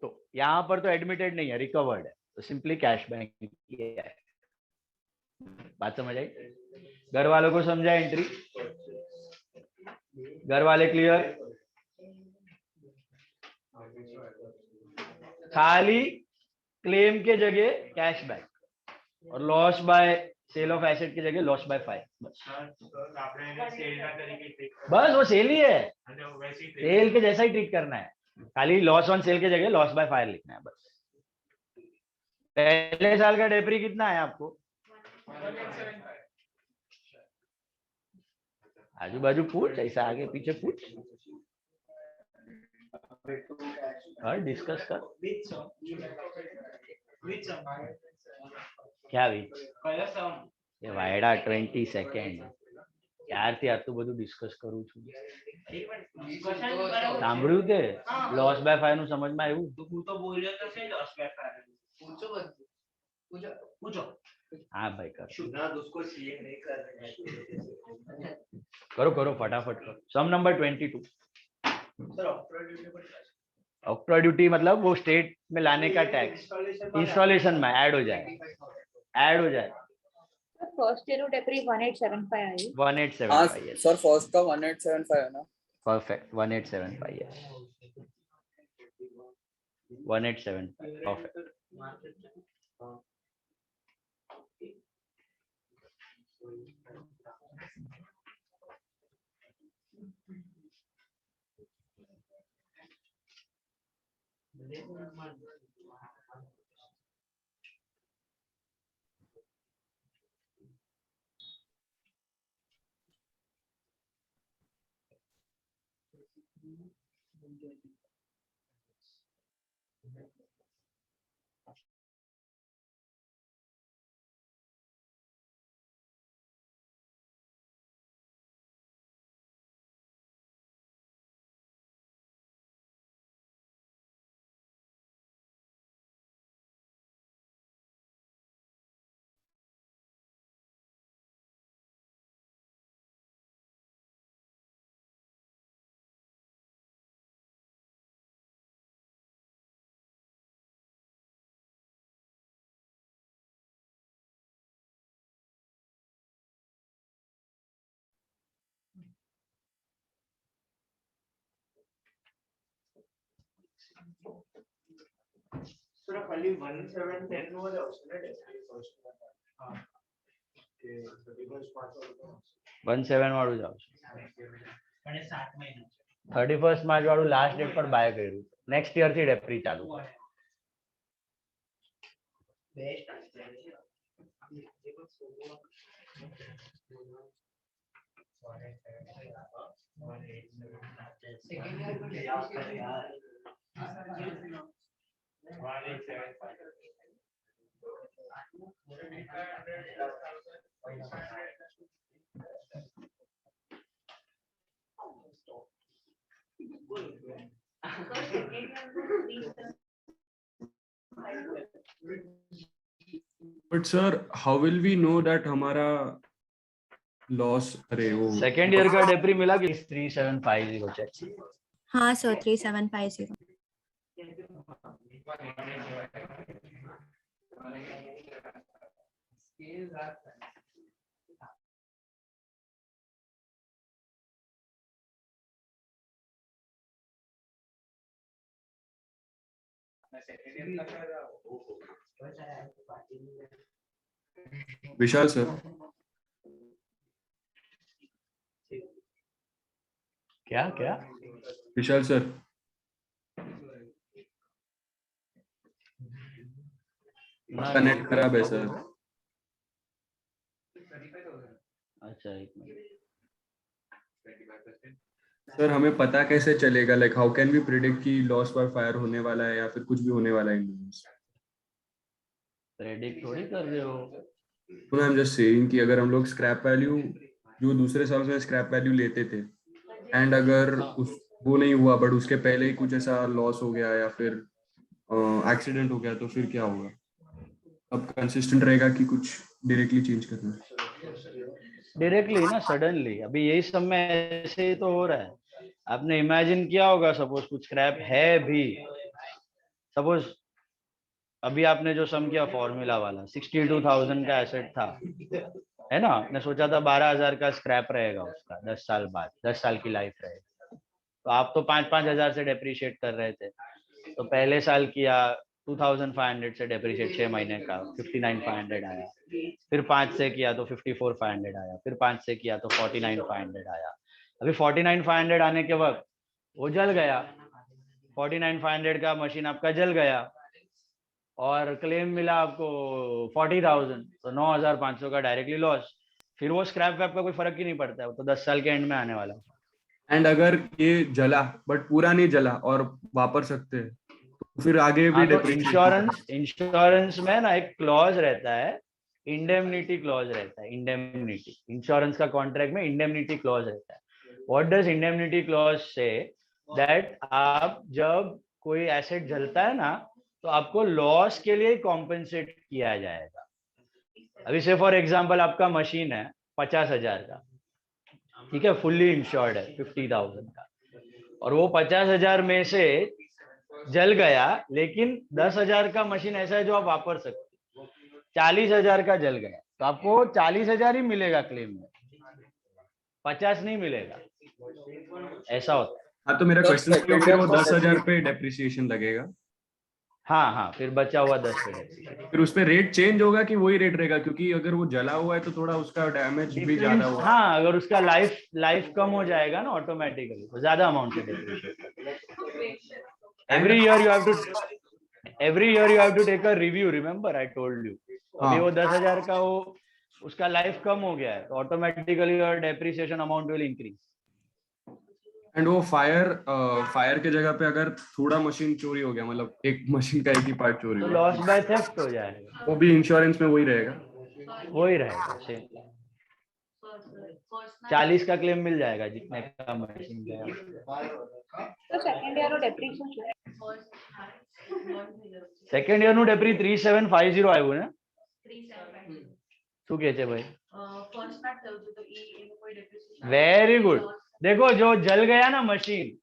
Speaker 1: तो यहां पर तो एडमिटेड नहीं है, रिकवर्ड है, तो सिंपली कैश बैंक है. बात समझ आई? घर वालों को समझा एंट्री? घर वाले क्लियर? खाली क्लेम के जगह कैश बैक और loss by sale of asset की जगह लॉस बाय फायर. बस वो सेल ही है, सेल के जैसा ही ट्रीट करना है. खाली लॉस ऑन सेल के जगह लॉस बाय फायर लिखना है बस. पहले साल का डेप्री कितना है आपको? आजू बाजू पूछ, ऐसा आगे पीछे पूछ, और डिस्कस कर. क्या बीच? ये वायडा 20 सेकेंड. ક્યારથી આટલું બધું ડિસ્કસ કરું છું
Speaker 5: Discussion બરાબર.
Speaker 1: સાંભળ્યું તે લોસ બાય ફાયર નું સમજમાં આવ્યું
Speaker 5: તો હું તો બોલ્યો તો છે loss by fire. પૂછો બધું. પૂછો.
Speaker 1: હા ભાઈ કરો
Speaker 5: शुद्धा उसको सीए नहीं कर रहे हैं.
Speaker 1: करो फटाफट करो सम नंबर 22
Speaker 5: सर ऑपरेटिव पर
Speaker 1: ऑक्ट्रा ड्यूटी मतलब वो स्टेट में लाने का टैक्स इंस्टॉलेशन में ऐड हो जाए
Speaker 8: फर्स्ट ईयर डेप्री 1875 आई
Speaker 1: 1875 yes
Speaker 6: सर फर्स्ट का 1875 है ना
Speaker 1: perfect 1875 yes 1875 perfect
Speaker 5: सर खाली 1710 નો જ આવશે ને ડેસ્ટિની ફર્સ્ટ હા કે
Speaker 1: 17 વાળું જ આવશે
Speaker 5: અને 7 મહિના
Speaker 1: 31st માર્ચ વાળું લાસ્ટ ડેટ પર બાય કર્યું નેક્સ્ટ યર થી ડેપ્રી ચાલુ
Speaker 5: best
Speaker 2: But sir, how will we know that हमारा loss अरे वो
Speaker 1: सेकेंड ईयर का डेप्री मिला कि 3750 चेक
Speaker 4: हाँ सर 3750
Speaker 2: विशाल सर
Speaker 1: क्या क्या
Speaker 2: विशाल सर आपका नेट खराब है सर
Speaker 1: अच्छा एक मिनट
Speaker 2: सर हमें पता कैसे चलेगा like how can we predict कि लॉस बाय फायर होने वाला है या फिर कुछ भी होने वाला है इन बिजनेस
Speaker 1: प्रेडिक्ट थोड़ी कर रहे हो
Speaker 2: तो आई एम जस्ट सेइंग कि अगर हम लोग स्क्रैप वैल्यू जो दूसरे साल में स्क्रैप वैल्यू लेते थे एंड अगर वो नहीं हुआ बट उसके पहले ही कुछ ऐसा लॉस हो गया या फिर एक्सीडेंट हो गया तो फिर क्या होगा अब कंसिस्टेंट रहेगा कि कुछ डायरेक्टली चेंज करना
Speaker 1: डायरेक्टली ना सडनली अभी यही समय ऐसे ही तो हो रहा है आपने इमेजिन किया होगा सपोज कुछ स्क्रैप है भी सपोज अभी आपने जो सम किया फॉर्मूला वाला 62,000 का एसेट था है ना आपने सोचा था 12,000 का स्क्रैप रहेगा उसका 10 साल बाद 10 साल की लाइफ रहेगी तो आप तो 5-5 हजार से डेप्रिशिएट कर रहे थे तो पहले साल किया 2,500 से डेप्रिशिएट 6 महीने का 59,500 आया फिर 5 से किया तो 54,500 आया फिर 5 से किया तो 49,500 आया अभी 49,500 आने के वक्त वो जल गया 49,500 का मशीन आपका जल गया और क्लेम मिला आपको 40,000 तो 9,500 का डायरेक्टली लॉस फिर वो स्क्रैप वैप का कोई फर्क ही नहीं पड़ता है वो तो 10 साल के एंड में आने वाला
Speaker 2: एंड अगर ये जला बट पूरा नहीं जला और वापर सकते हैं तो फिर आगे भी
Speaker 1: इंश्योरेंस में ना एक क्लॉज रहता है इंडेमनिटी क्लॉज रहता है, इंडेमनिटी इंश्योरेंस का कॉन्ट्रैक्ट में इंडेमनिटी क्लॉज रहता है. व्हाट डज इंडेमनिटी क्लॉज से? दैट आप जब कोई एसेट जलता है ना तो आपको लॉस के लिए कॉम्पेंसेट किया जाएगा. अभी से फॉर एग्जांपल आपका मशीन है 50,000 का, ठीक है, फुल्ली इंश्योर्ड है 50,000 का, और वो 50,000 में से जल गया, लेकिन 10,000 का मशीन ऐसा है जो आप वापर सकते, 40,000 का जल गया तो आपको 40,000 ही मिलेगा क्लेम में, 50 नहीं मिलेगा. ऐसा होता है.
Speaker 2: हाँ तो मेरा
Speaker 3: तो
Speaker 2: क्वेश्चन
Speaker 3: second
Speaker 2: फिर
Speaker 3: year
Speaker 2: वो
Speaker 3: process
Speaker 2: 10,000 पे डेप्रिसिएशन लगेगा,
Speaker 1: हाँ हाँ, फिर बचा हुआ 10 है.
Speaker 2: फिर उस पे रेट चेंज होगा कि वही रेट रहेगा? क्योंकि अगर वो जला हुआ है तो थोड़ा उसका डैमेज भी ज्यादा हुआ.
Speaker 1: हाँ, अगर उसका लाइफ कम हो जाएगा ना ऑटोमेटिकली तो ज्यादा अमाउंट है depreciation. every year you have to take a review, remember I told you. अभी वो 10,000 का वो उसका लाइफ कम हो गया है तो automatically your depreciation amount will increase.
Speaker 2: And वो फायर के जगह पे अगर थोड़ा मशीन चोरी हो गया, मतलब एक मशीन का एक ही पार्ट चोरी
Speaker 1: तो
Speaker 2: हो गया,
Speaker 1: लॉस बाय थेफ्ट हो जाएगा,
Speaker 2: वो भी इंश्योरेंस में वही रहेगा.
Speaker 1: वही रहेगा सेम. 40 का क्लेम मिल जाएगा जितने का मशीन गया.
Speaker 8: તો સેકન્ડ યર નું ડેપ્રિસિએશન
Speaker 1: સેકન્ડ યર નું ડેપ્રી 3750 આવ્યું ને? શું કે છે ભાઈ? Very good. देखो जो जल गया ना मशीन,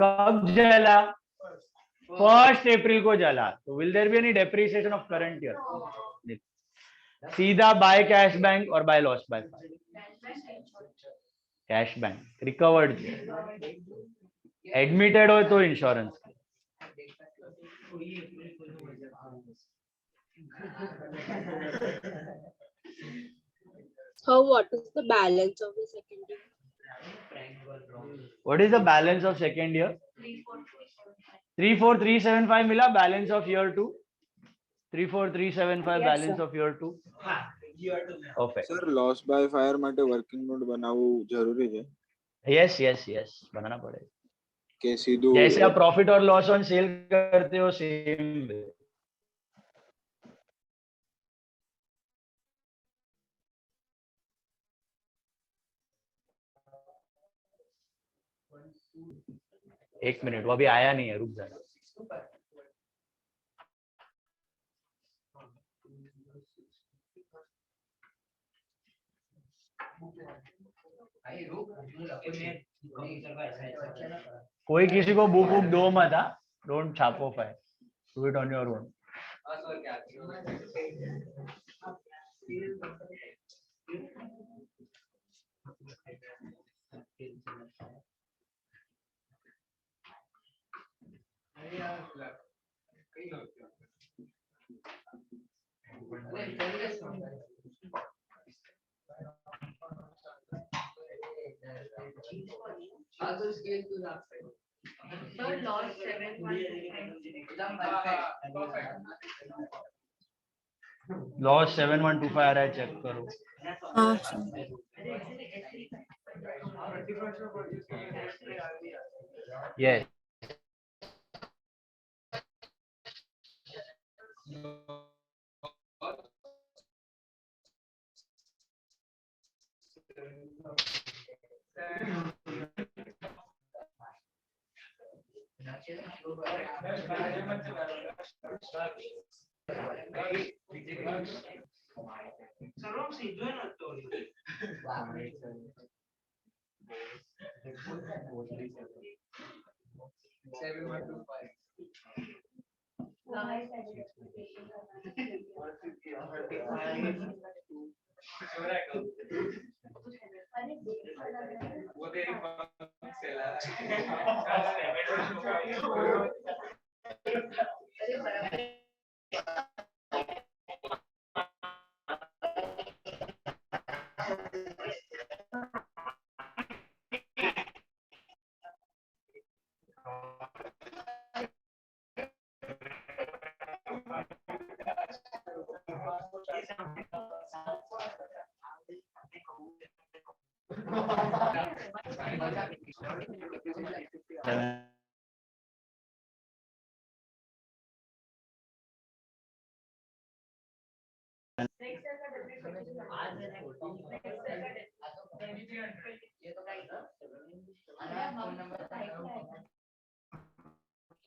Speaker 1: कब जला? 1 अप्रैल को जला, तो will there be any depreciation of current year? सीधा बाय कैश बैंक और by loss by fire. Cash bank recovered, admitted हो तो insurance.
Speaker 9: So what is the balance of the second year?
Speaker 1: What is the balance of second year? 34375 मिला balance of year 2. 34375
Speaker 8: Yes,
Speaker 1: balance
Speaker 8: sir.
Speaker 1: Of year 2. Perfect.
Speaker 6: Sir loss by fire માટે working note બનાવવું જરૂરી છે
Speaker 1: yes yes yes, बनाना पड़ेगा.
Speaker 6: કે સીધું
Speaker 1: जैसे आप प्रॉफिट और लॉस ऑन सेल करते हो सेम. एक मिनट, वो अभी आया नहीं है, रुक जाना. कोई किसी को बुक बुक दो मत. डोंट छापो file, do it on your own. Loss 7125 आ रहा है, चेक करो.
Speaker 4: हाँ
Speaker 1: यस.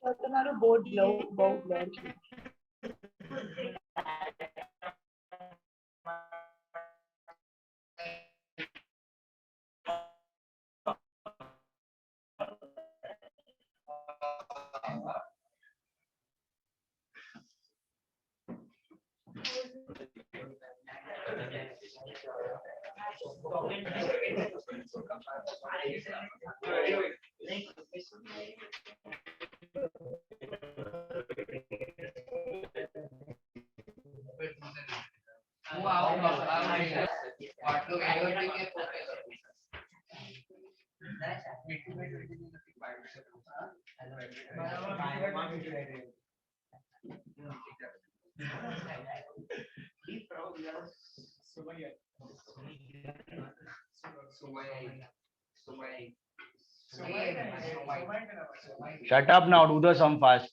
Speaker 8: सर तुम्हारा बोर्ड बहुत ब्लर છે.
Speaker 1: Shut up now. Do the sum fast.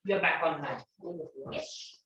Speaker 5: We are back online. Yes.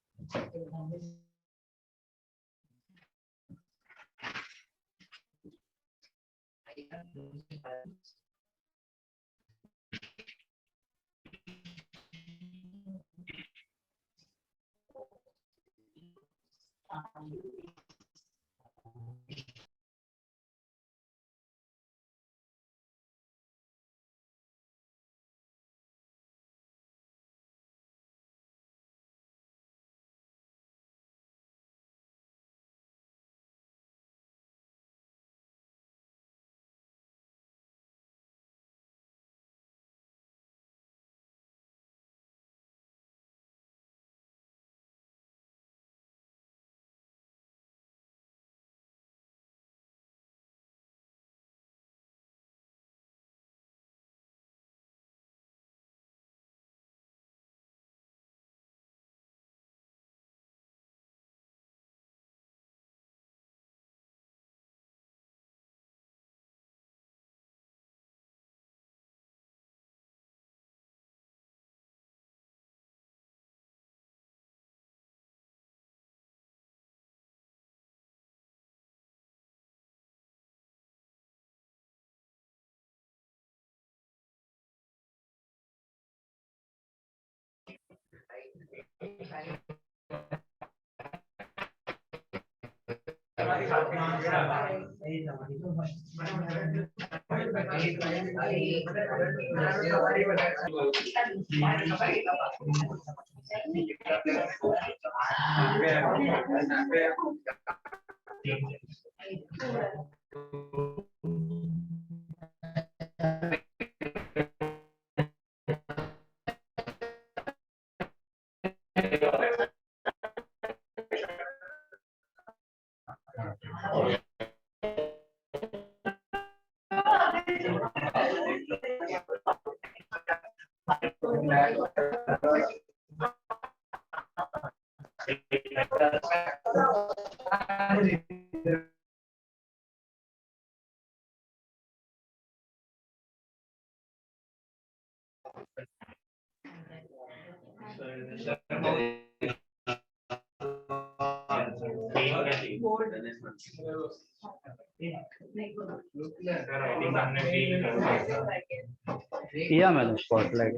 Speaker 1: किया मैंने स्पॉटलाइट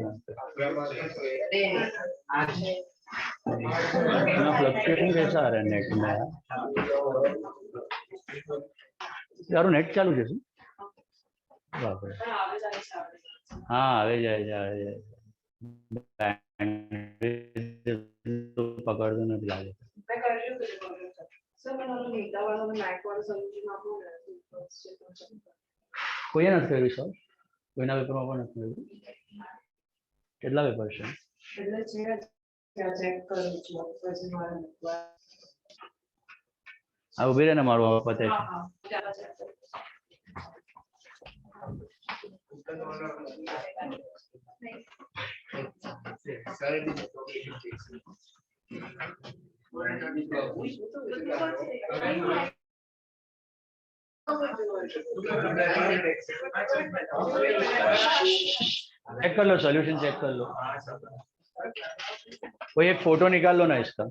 Speaker 1: इतना फ्लक्चुएशन कैसा आ रहा है नेट में यार नेट चालू कैसे हाँ आवे जाए पकड़ दो ना दिला दे કોઈ નથી કર્યું સર કોઈના પેપરમાં પણ નથી કર્યું કેટલા પેપર છે આ ઉભી રહે ને મારું હવે પતે चेक कर लो सॉल्यूशन चेक कर लो कोई एक फोटो निकाल लो ना इसका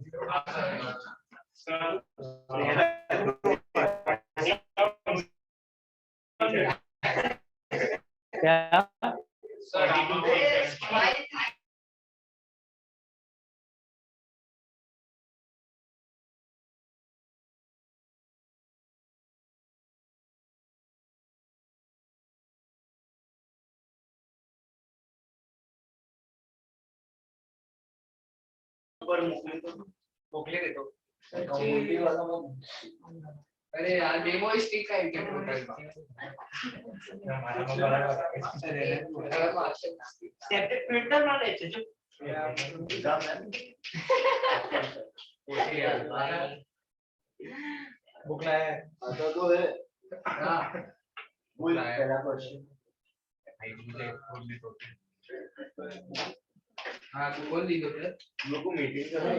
Speaker 1: क्या
Speaker 6: मोकले देतो अरे यार डेमो स्टिक का एक टोटल प्रिंटर ना लेचे जो बुक लाया आता तो है हां बुक लाया पहला क्वेश्चन भाई मुझे खोल दे तो हाँ तो बोल दी तो फिर लोग को मीटिंग करना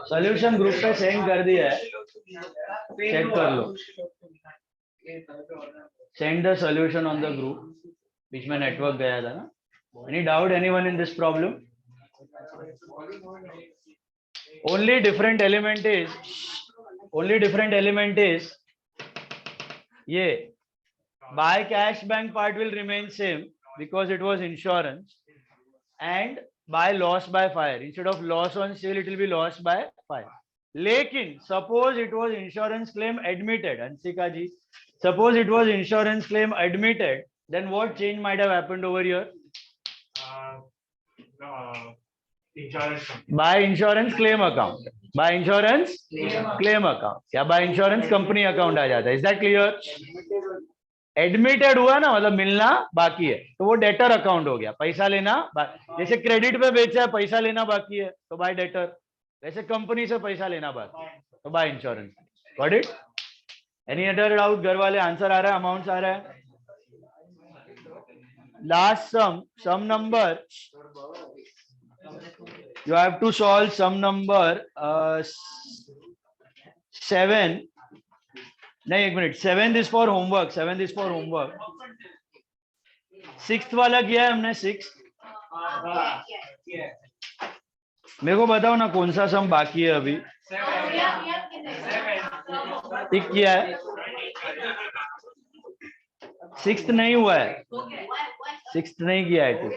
Speaker 1: सॉल्यूशन ग्रुप पे सेंड कर दिया है चेक कर लो send the solution on the group बीच में नेटवर्क गया था ना any doubt anyone in this problem only different element is ये by cash bank part will remain same because it was insurance and by loss by fire instead of loss on sale it will be loss by fire लेकिन suppose it was insurance claim admitted Ansika ji suppose it was insurance claim admitted then what change might have happened over here by insurance claim account by insurance claim account या by insurance company account आ जाता है is that clear admitted हुआ ना मतलब मिलना बाकी है तो वो डेटर अकाउंट हो गया पैसा लेना जैसे क्रेडिट पे बेचा है पैसा लेना बाकी है तो बाय डेटर वैसे कंपनी से पैसा लेना बाकी है तो by insurance got it any other doubt? घर वाले आंसर आ रहा है, अमाउंट आ रहा है? Last sum number you have to solve sum number 7. नहीं, एक minute, 7th is for homework. 7th is for homework. 6th वाला किया है हमने? 6 मेरे को बताओ ना कौन सा सम बाकी है अभी? टिक किया है? 6th नहीं हुआ है, 6th नहीं किया है टिक.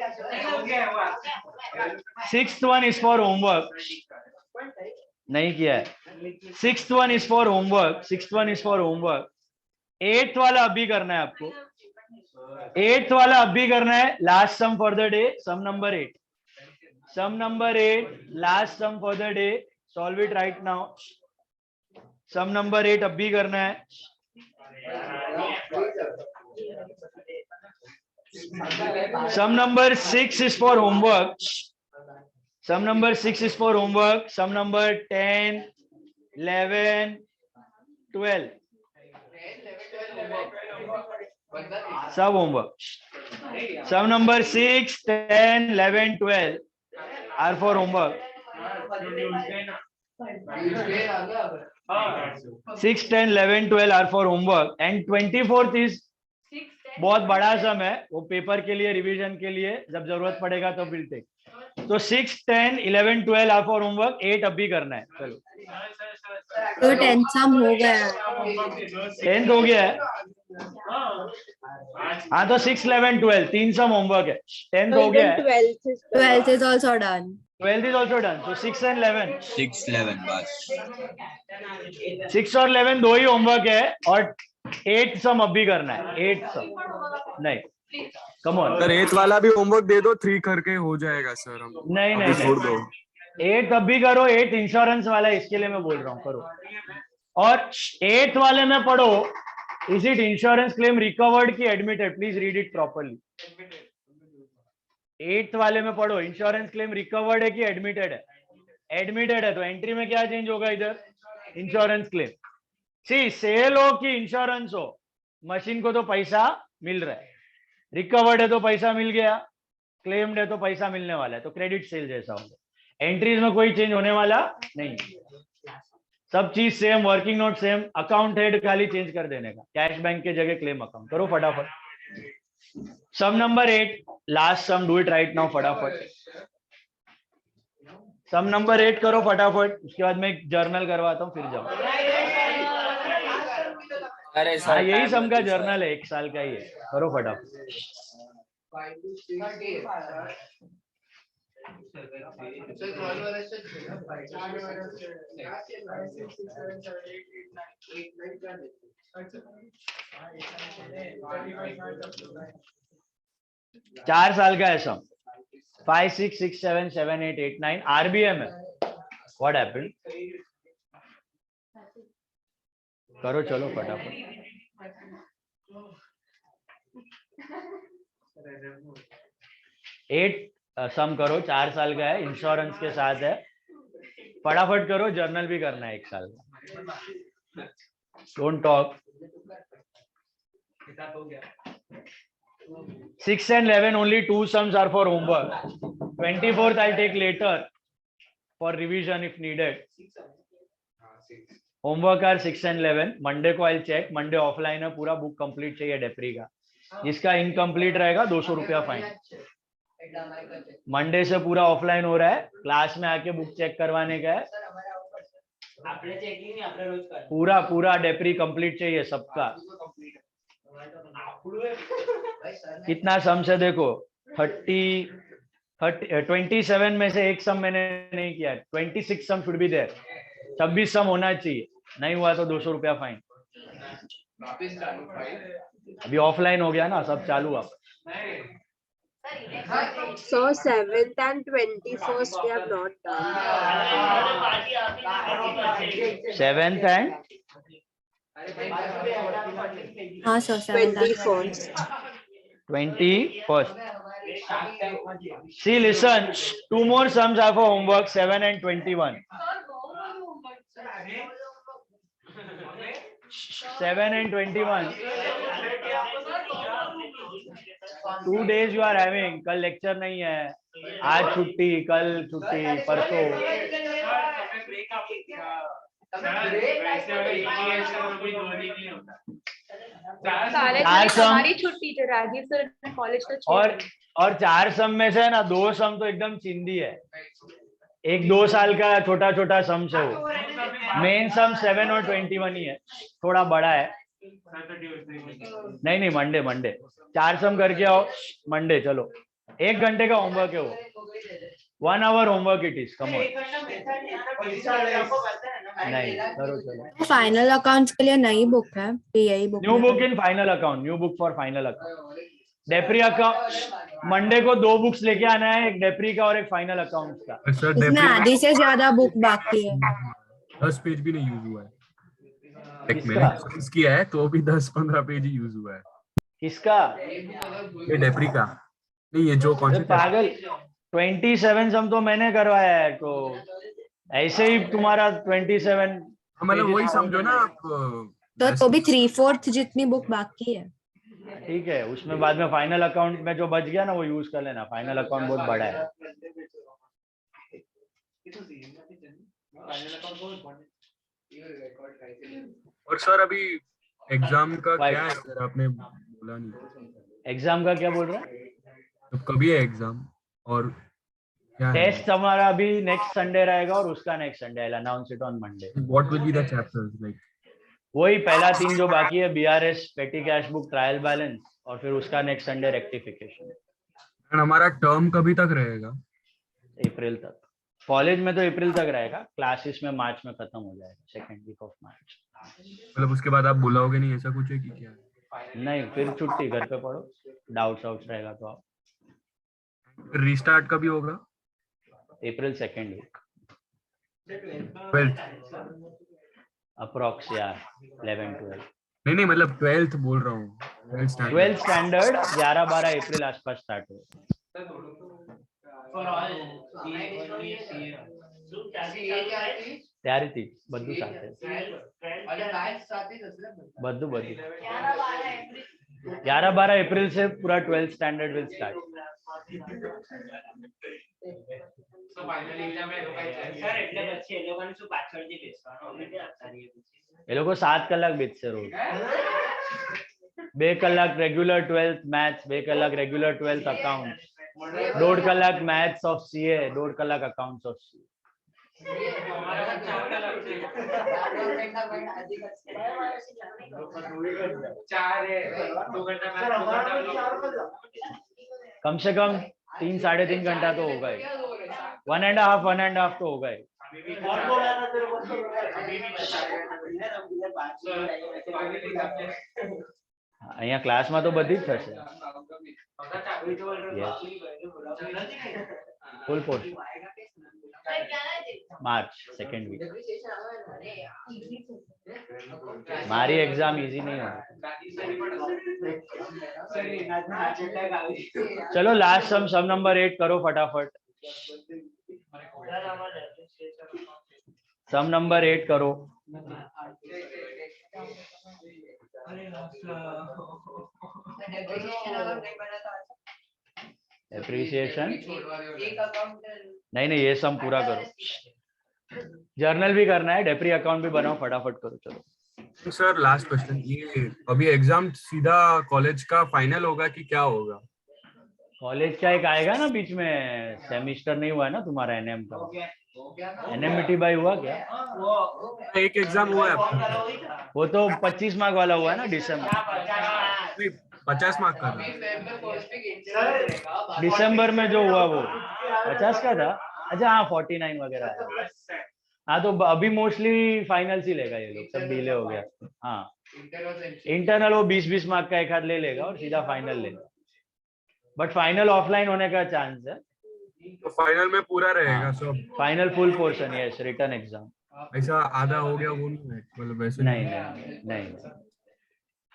Speaker 1: 6th one is for homework. नहीं किया है. 6th one is for homework. 6th one is for homework. 8th वाला अभी करना है आपको. 8th वाला अभी करना है. Last sum for the day, sum number 8. Sum number 8, last sum for the day. Solve it right now. Sum number 8 अभी करना है. Sum number 6 is for homework. Sum number 6 is for homework. Sum number 10, 11, 12. Sub homework. Sum number 6, 10, 11, 12 are for homework. 6, 10, 11, 12 are for homework. And 24th is बहुत बड़ा सम है, वो paper के लिए, revision के लिए, जब जरूरत पड़ेगा तो विल टेक. तो 6, 10, 11, 12 आर फॉर होमवर्क. 8 अभी करना है. चलो,
Speaker 4: तो 10th सम हो गया.
Speaker 1: 10th हो गया है. हाँ, तो 6, 11, 12 तीन सम होमवर्क है. 10th हो गया है.
Speaker 4: 12th is also done.
Speaker 1: 12th is also done. So 6 and 11.
Speaker 3: 6, 11 बस.
Speaker 1: 6 और 11 दो ही होमवर्क है, और 8 सम अभी करना है. 8 सम नहीं, कम ऑन
Speaker 2: सर. 8th वाला भी होमवर्क दे दो, 3 करके हो जाएगा सर. हम
Speaker 1: नहीं नहीं
Speaker 2: छोड़ दो.
Speaker 1: 8 अभी करो. 8 इंश्योरेंस वाला है, इसके लिए मैं बोल रहा हूँ, करो. और 8th वाले में पढ़ो, is it insurance claim recovered की admitted? Please read it properly. 8th वाले में पढ़ो, इंश्योरेंस क्लेम रिकवर्ड है कि एडमिटेड है? एडमिटेड है, तो एंट्री में क्या चेंज होगा? इधर इंश्योरेंस क्लेम. सी, सेल हो कि इंश्योरेंस हो, मशीन को तो पैसा मिल रहा है. रिकवर्ड है तो पैसा मिल गया, क्लेम्ड है तो पैसा मिलने वाला है. तो क्रेडिट सेल जैसा होगा. एंट्रीज में कोई चेंज होने वाला नहीं, सब चीज same. Working note same. Account head खाली चेंज कर देने का, कैश बैंक के जगह क्लेम अकाउंट. करो फटाफट. Sum number 8, last sum, do it right now फटाफट. सम नंबर 8 करो फटाफट. उसके बाद मैं एक जर्नल करवाता हूँ, फिर जाओ. हाँ, यही सम का जर्नल है, 1 साल का ही है. करो फटाफट. चार साल का है सम. 5, 6, 6, 7, 7, 8, 8, 9 आरबीएम है. What happened? करो, चलो फटाफट. 8 सम करो. 4 साल का है, इंश्योरेंस के साथ है. फटाफट करो. जर्नल भी करना है 1 साल का. Don't talk. 6 and 11 only 2 sums are for homework. 24th I'll take later for revision if needed. Homework are 6 and 11. Monday को आई चेक. मंडे ऑफलाइन है, पूरा बुक कंप्लीट चाहिए डेप्री का. जिसका इनकम्प्लीट रहेगा 200 रुपया फाइन. मंडे से पूरा ऑफलाइन हो रहा है, क्लास में आके बुक चेक करवाने का है. पूरा पूरा डेप्री कंप्लीट चाहिए सबका. कितना सम से देखो. 27 में से एक सम मैंने नहीं किया. 26 सम शुड बी देयर. 26 सम होना चाहिए. नहीं हुआ तो 200 रुपया फाइन. अभी ऑफलाइन हो गया ना, सब चालू. आप
Speaker 9: So 7th and 21st we have not done.
Speaker 1: 7th and
Speaker 4: हाँ sir,
Speaker 9: 21st.
Speaker 1: 21st. See, listen. 2 more sums are for homework. 7 and 21. 7 and 21. 2 days you are having. कल लेक्चर नहीं है, आज छुट्टी, कल छुट्टी, परसों.
Speaker 8: हमारी छुट्टी थे, राजीव सर ने कॉलेज का
Speaker 1: और 4 सम में से ना 2 सम तो एकदम चिंदी है. एक 2 साल का छोटा छोटा सम से हो. मेन सम 7 और 21 ही है, थोड़ा बड़ा है. नहीं मंडे 4 सम करके आओ मंडे. चलो 1 घंटे का होमवर्क है वो. 1 hour homework it is. Come on. नहीं करो चलो.
Speaker 4: फाइनल अकाउंट्स के लिए नई बुक है, यही book.
Speaker 1: New book in final account. New book for final account. Depre account Monday को 2 बुक्स लेके आना है, एक डेप्री का और एक फाइनल अकाउंट्स का.
Speaker 4: इसमें आधी से ज्यादा बुक बाकी है.
Speaker 2: 10 पेज भी नहीं यूज हुआ है. एक मैंने यूज किया है तो भी 10-15 पेज ही यूज हुआ है.
Speaker 1: किसका?
Speaker 2: ये डेप्री का नहीं, ये जो कौन सी
Speaker 1: पागल 27 सम तो मैंने करवाया है, तो ऐसे ही तुम्हारा 27.
Speaker 2: मतलब वही समझो ना आप.
Speaker 4: तो भी 3/4 जितनी बुक बाकी है.
Speaker 1: ठीक है, उसमें बाद में फाइनल अकाउंट में जो बच गया ना वो यूज कर लेना. फाइनल अकाउंट बहुत बड़ा है.
Speaker 2: और सर अभी एग्जाम का क्या है सर? आपने बोला नहीं.
Speaker 1: एग्जाम का क्या बोल रहा है?
Speaker 2: तो कभी है एग्जाम और क्या है?
Speaker 1: टेस्ट हमारा अभी नेक्स्ट संडे रहेगा और उसका next Sunday. I announce it on Monday.
Speaker 2: What will be the chapters like?
Speaker 1: वही पहला 3 जो बाकी है, बीआरएस, पेटी कैश बुक, ट्रायल बैलेंस, और फिर उसका नेक्स्ट संडे रेक्टिफिकेशन.
Speaker 2: हमारा टर्म कभी तक रहेगा?
Speaker 1: अप्रैल तक. कॉलेज में तो अप्रैल तक रहेगा, क्लासेस में मार्च में खत्म हो जाएगा, 2nd वीक ऑफ मार्च.
Speaker 2: मतलब उसके बाद आप बुलाओगे नहीं, ऐसा कुछ है कि क्या?
Speaker 1: नहीं, फिर छुट्टी, घर पे पढ़ो. डाउट्स रहेगा तो आप.
Speaker 2: रीस्टार्ट कभी होगा?
Speaker 1: अप्रैल 2nd वीक.
Speaker 2: 12th
Speaker 1: अप्रॉक्स यार. 11-12.
Speaker 2: नहीं मतलब 12th बोल रहा हूँ.
Speaker 1: 12th स्टैंडर्ड 11-12 अप्रैल आसपास स्टार्ट हो. तैयारी थी बद्दू સાથે. बद्दू 11-12 अप्रैल से पूरा 12th स्टैंडर्ड विल स्टार्ट. એ લોકો 7 કલાક બેસશે રોજ. 2 કલાક રેગ્યુલર 12th મેથ્સ, 2 કલાક રેગ્યુલર 12th અકાઉન્ટ્સ, 1.5 કલાક મેથ્સ ઓફ સીએ, 1.5 કલાક અકાઉન્ટ્સ ઓફ સીએ. कम से कम 3-3.5 घंटा तो होगा ही. 1.5 तो होगा ही. અહીંયા ક્લાસમાં તો બધી જ થશે. ફૂલ કોર્સ માર્ચ 2nd वीक. મારી એક્ઝામ ઈઝી नहीं होगी. चलो लास्ट सम नंबर 8 करो फटाफट. सम नंबर 8 करो. एप्रिसिएशन नहीं, ये सम पूरा करो. जर्नल भी करना है, डेप्री अकाउंट भी बनाओ, फटाफट करो. चलो
Speaker 2: सर लास्ट क्वेश्चन, ये अभी एग्जाम सीधा कॉलेज का फाइनल होगा कि क्या होगा?
Speaker 1: कॉलेज का एक आएगा ना बीच में. सेमिस्टर नहीं हुआ है ना तुम्हारा एनएम का. एनएमटी बाई हुआ क्या?
Speaker 2: एक एग्जाम हुआ है आपका?
Speaker 1: वो तो 25 मार्क वाला हुआ है ना दिसंबर.
Speaker 2: 50 मार्क का
Speaker 1: दिसंबर में जो हुआ वो 50 का था. अच्छा हाँ, 49 वगैरह. हाँ तो अभी मोस्टली फाइनल ही लेगा ये लोग, सब डिले हो गया. हाँ इंटरनल वो 20-20 मार्क का एक हाथ ले लेगा और सीधा फाइनल लेगा. बट फाइनल ऑफलाइन होने का चांस है.
Speaker 2: तो फाइनल में पूरा रहेगा सब?
Speaker 1: Final full portion, yes, written exam.
Speaker 2: ऐसा आधा हो गया वो नहीं है मतलब वैसे?
Speaker 1: नहीं.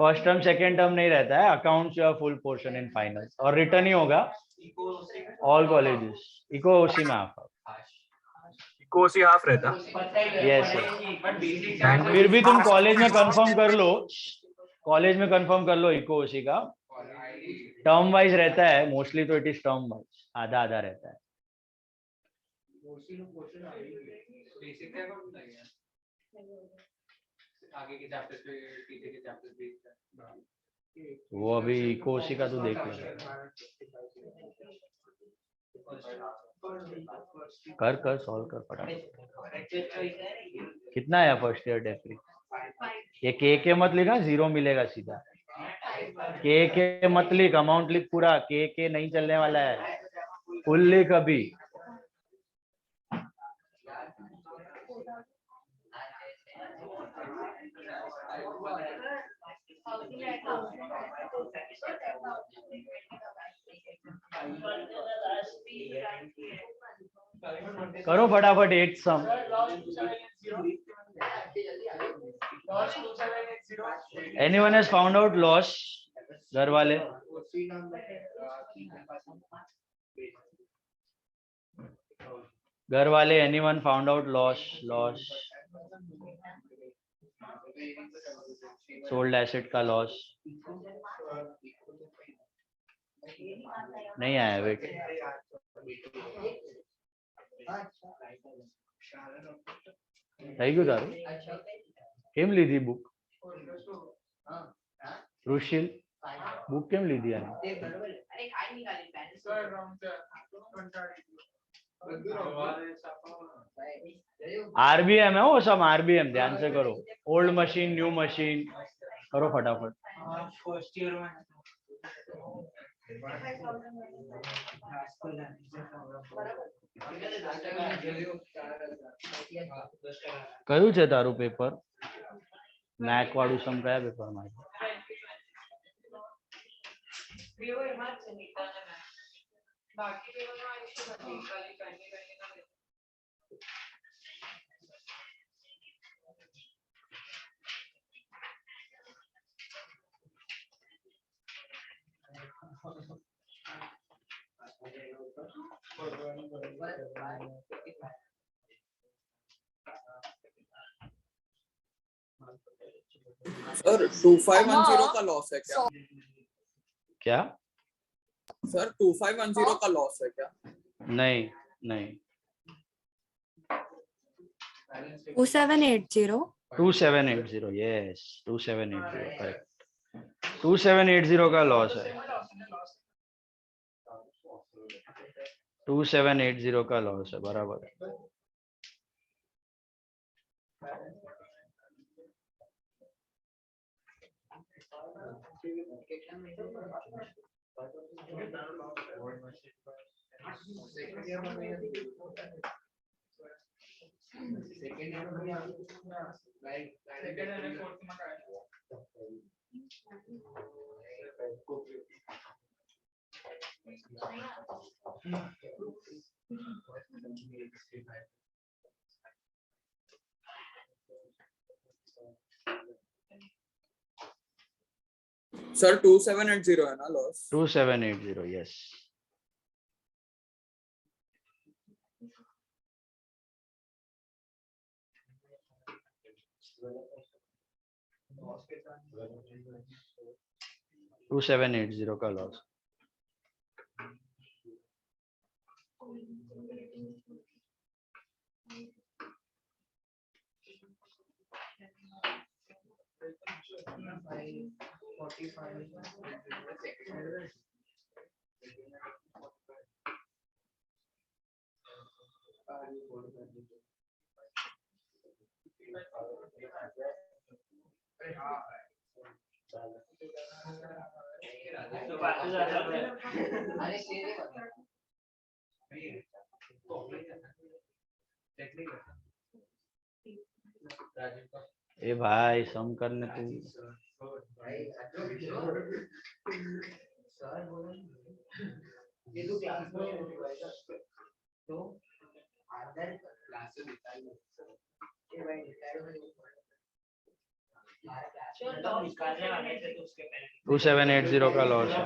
Speaker 1: फर्स्ट टर्म सेकेंड टर्म नहीं रहता है. अकाउंट्स या फुल पोर्शन इन फाइनल, और रिटर्न ही होगा ऑल कॉलेजेस. इको उसी में आप
Speaker 2: कोसी हाफ रहता।
Speaker 1: यस फिर भी तुम कॉलेज में कंफर्म कर लो, कॉलेज में कंफर्म कर लो इको ओसी का। टर्म वाइज रहता है मोस्टली, तो इट इज टर्म वाइज, आधा आधा रहता है।
Speaker 6: आगे के चैप्टर्स पे पीछे के चैप्टर्स भी
Speaker 1: वो अभी इको ओसी का तो देख लो, कर कर सॉल्व कर फटाफट। कितना है फर्स्ट ईयर डेफरी? ये के मत लिखा, 0 मिलेगा सीधा। के मत लिख, अमाउंट लिख पूरा। के नहीं चलने वाला है, फुल लिख अभी। करो फटाफट 8 सम। Anyone has found out loss? घर वाले anyone found out loss? Sold asset का लॉस नहीं आया, वेट। થઈ ગયું તારું? કેમ લીધી બુક? ऋषिल बुक केम लीधी आने? आरबीएम है वो सब, आरबीएम ध्यान से करो। ओल्ड मशीन न्यू मशीन करो फटाफट।
Speaker 5: फर्स्ट ईयर में
Speaker 1: કયું છે તારું પેપર? મેક વાળું સમ કયા પેપર માં?
Speaker 3: सर 2510 का लॉस है क्या?
Speaker 1: क्या
Speaker 3: सर 2510 का लॉस है क्या?
Speaker 1: नहीं नहीं
Speaker 4: 2780
Speaker 1: 2780 यस 2780 करेक्ट 2780 का लॉस है 2780 का लॉस है बराबर है।
Speaker 3: सर 2780 है ना लॉस?
Speaker 1: 2780 यस टू 2780 का लॉस। ए भाई सम करने तू टू 2780 का लॉस है।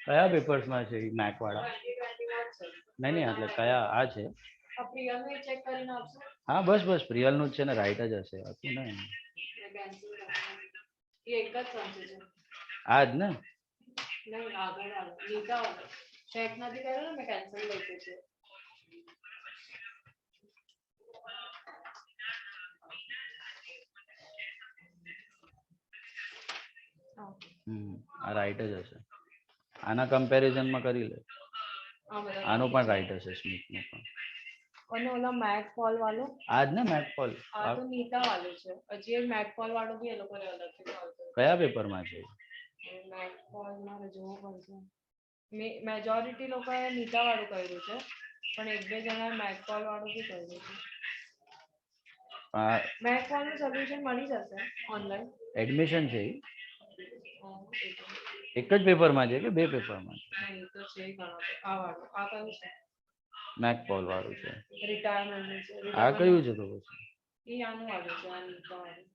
Speaker 1: કયા પેપર્સમાં છે મેક વાળા? નહીં એટલે કયા આ છે?
Speaker 8: ચેક કરીને આપશો.
Speaker 1: હા બસ પ્રિયલનું જ છે ને, રાઈટ જ હશે હતું ને.
Speaker 8: એ એક જ સમજે છે.
Speaker 1: આ જ ને?
Speaker 8: નહીં આગળ નીતા ચેક નથી કર્યો ને, મેં કેન્સલ લખ્યું છે.
Speaker 1: આ રાઈટ જ હશે. આના કમ્પેરિઝનમાં કરી લે. આનું પણ રાઈટ હશે, સ્મિથનું પણ.
Speaker 8: અને ઓલા મેક ફોલ વાળો
Speaker 1: આ જ ને મેક ફોલ?
Speaker 8: આ તો નીતા વાળું છે. હજી એક મેક ફોલ વાળો બી એ લોકોને અલગથી આવતો.
Speaker 1: કયા પેપરમાં છે?
Speaker 8: મેક ફોલ મારે જોવું પડશે. મેજોરિટી લોકોએ નીતા વાળું કર્યું છે, પણ એક બે જણા મેક ફોલ વાળું બી કર્યું છે. મેક ફોલ નું સોલ્યુશન મળી જશે ઓનલાઈન.
Speaker 1: એડમિશન છે એક જ પેપરમાં છે કે બે પેપરમાં છે?
Speaker 8: નહીં તો છે ઘણા. આ વાળું આ કયું છે?
Speaker 1: મેક પોલ વાળું છે.
Speaker 8: રિટાયરમેન્ટ છે.
Speaker 1: આ કયું છે તો પછી?
Speaker 8: એ આનું વાળું છે. આ નીતા વાળું.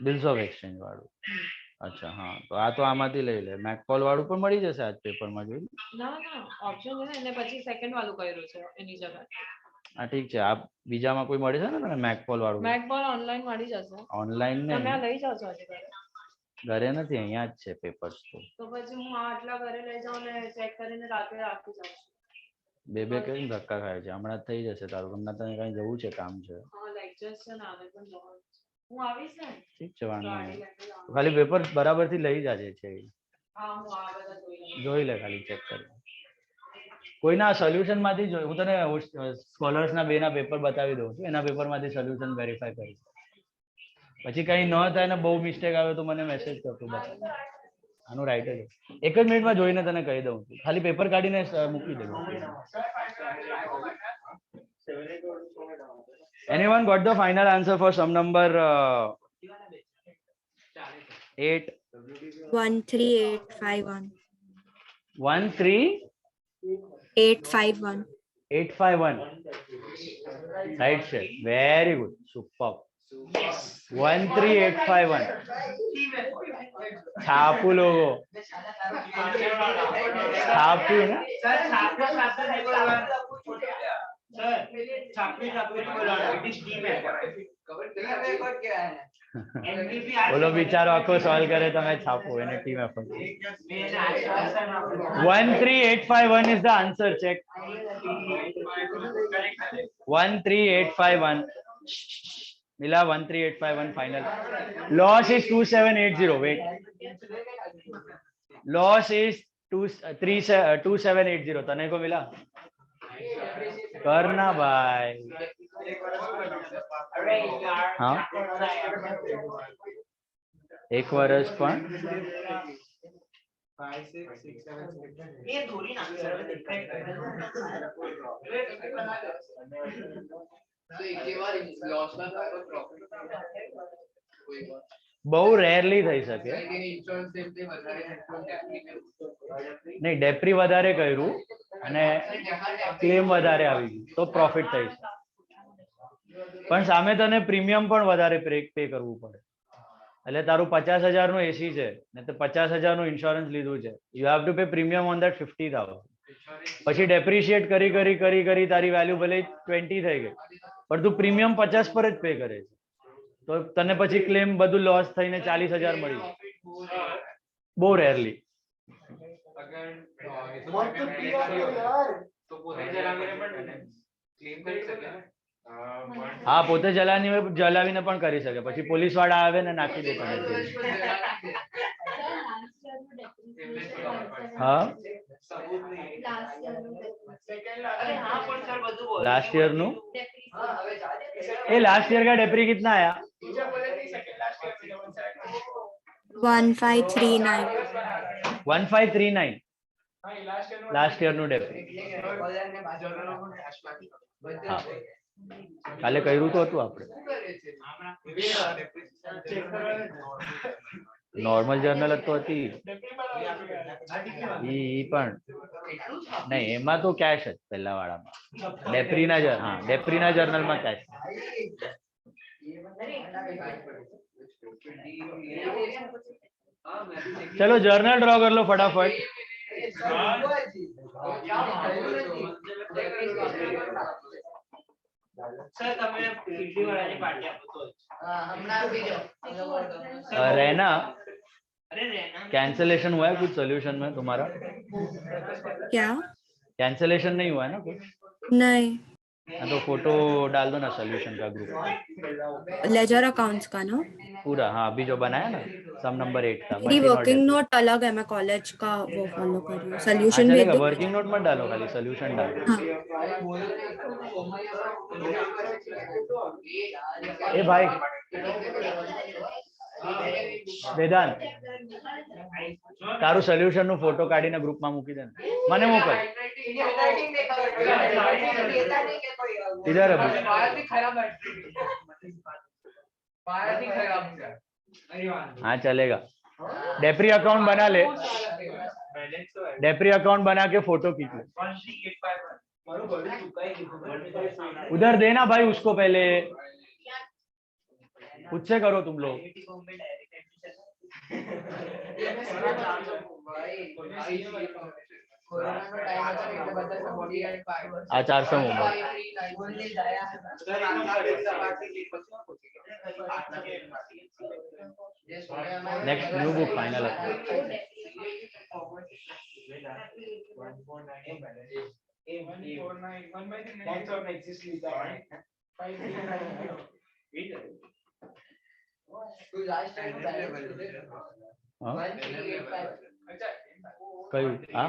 Speaker 1: બિલ્સ ઓફ એક્સચેન્જ વાળું. અચ્છા હા, તો આ તો આમાંથી લઈ લે. મેક પોલ વાળું પણ મળી જશે આજ પેપરમાં, જોઈ.
Speaker 8: ના ઓપ્શન છે ને, એને પછી સેકન્ડ વાળું કર્યું છે એની જગ્યાએ.
Speaker 1: હા ઠીક છે. આ બીજામાં કોઈ મળે છે ને તને મેક પોલ વાળું?
Speaker 8: મેક પોલ ઓનલાઈન મળી જશે.
Speaker 1: ઓનલાઈન ને
Speaker 8: તમે લઈ જાવ છો હજી ઘરે?
Speaker 1: ઘરે નથી, અહીંયા જ છે પેપર્સ તો.
Speaker 8: પછી હું આટલા ઘરે લઈ જાઉં ને ચેક કરીને રાત્રે રાખી જાઉં છું.
Speaker 1: બે કરીને ધક્કા ખાય છે. હમણાં થઈ જશે તારું. હમણાં તને કઈ જવું છે, કામ છે?
Speaker 8: હા લેક્ચર્સ છે ને, આને પણ જવાનું છે. હું આવીશ ને.
Speaker 1: ઠીક છે, વાંધો નહીં. ખાલી પેપર બરાબર થી લઈ જાજે છે.
Speaker 8: હા હું આ બધા
Speaker 1: જોઈ લે, ખાલી ચેક કરી. કોઈના સોલ્યુશન માંથી જોઈ. હું તને સ્કોલર્સ ના બે ના પેપર બતાવી દઉં છું. એના પેપર માંથી સોલ્યુશન વેરીફાઈ કરી. પછી કઈ ન થાય ને બહુ મિસ્ટેક આવે તો મને મેસેજ કરતો બતાવ. આનું રાઈટ જ. એક જ મિનિટમાં જોઈને તને કહી દઉં છું. ખાલી પેપર કાઢીને મૂકી દે. Anyone got the final answer for sum number 8?
Speaker 4: 13851.
Speaker 1: 13851.
Speaker 4: 851.
Speaker 1: Right set. Very good. Superb. 13851. छापू लोगो. छापू ना? बोलो बिचारो आखो सॉल्व करे तो मैं छापू एने team effort. 13851 is the answer. Check. 13851. मिला 13851 final. Loss is 2780. Wait. Loss is 2780. तने को मिला? करना भाई. हाँ. एक वर्ष पण
Speaker 6: 5 6 6 7 8
Speaker 5: ये थोड़ी ना सर
Speaker 6: तो एक बार लॉस ना था और प्रॉफिट कोई बात
Speaker 1: બહુ રેરલી થઈ શકે.
Speaker 6: ઇન્સ્યોરન્સ સેમ તે વધારે
Speaker 1: નહીં, ડેપ્રી વધારે કર્યું અને ક્લેમ વધારે આવી ગયું તો પ્રોફિટ થઈ શકે. પણ સામે તને પ્રીમિયમ પણ વધારે પે કરવું પડે. એટલે તારું 50,000 નું એસી છે ને તો 50,000 નું ઇન્સ્યોરન્સ લીધું છે, you have to pay premium on that 50,000. પછી ડેપ્રિશિએટ કરી કરી કરી કરી તારી વેલ્યુ ભલે 20 થઈ ગઈ પણ તું પ્રીમિયમ 50 પર જ પે કરે છે, તો તને પછી ક્લેમ બધું લોસ થઈને 40,000 મળી જાય. બહુ રેરલી.
Speaker 6: તો પોતે જલાવીને પણ ક્લેમ કરી શકે ને.
Speaker 1: હા, પોતે જલાવીને પણ કરી શકે, પછી પોલીસ વાળા આવે ને નાખી દે તને. હા, लास्ट ईयर नु ए लास्ट ईयर का डेप्री कितना आया?
Speaker 4: 1539.
Speaker 1: 1539 लास्ट ईयर नु डेप्री. હા, કાલે કર્યું તો હતું આપણે. નોર્મલ જર્નલ જ તો હતી ઈ પણ નહીં, એમાં તો કેશ જ પહેલા વાળામાં. ડેપ્રીના હા, ડેપ્રીના જર્નલમાં કેશ. ચલો જર્નલ ડ્રો कर लो फटाफट.
Speaker 5: સર તમે ઇડલી વાળાની પાર્ટી આપો તો હમણાં આપી દો.
Speaker 1: रहना
Speaker 5: અરે રહેના
Speaker 1: कैंसलेशन हुआ है कुछ सोल्यूशन में तुम्हारा?
Speaker 4: क्या?
Speaker 1: कैंसलेशन नहीं हुआ है ना कुछ?
Speaker 4: नहीं,
Speaker 1: हाँ, तो फोटो डाल दो ना सोल्यूशन का ग्रुप.
Speaker 4: लेजर अकाउंट्स का ना.
Speaker 1: पूरा हाँ, अभी जो बनाया ना सम नंबर 8 का.
Speaker 4: मेरी वर्किंग नोट अलग है, मैं कॉलेज का वो फॉलो कर रही हूँ.
Speaker 1: हाँ,
Speaker 4: सोल्यूशन भेज
Speaker 1: चलेगा.
Speaker 4: दो.
Speaker 1: वर्किंग नोट मत डालो, खाली सोल्यूशन डालो.
Speaker 4: हाँ.
Speaker 1: ए भाई વેદાંત, તારું સોલ્યુશન નું ફોટો કાઢીને ગ્રુપમાં મૂકી દે ને, મને મોકલ. इधर अभी हाँ चलेगा. डेप्री अकाउंट बना ले, डेप्री अकाउंट बना के फोटो खींच ले. उधर देना भाई उसको, पहले उससे करो तुम लोग. आ 400 mobile. Next new book final. કયું? હા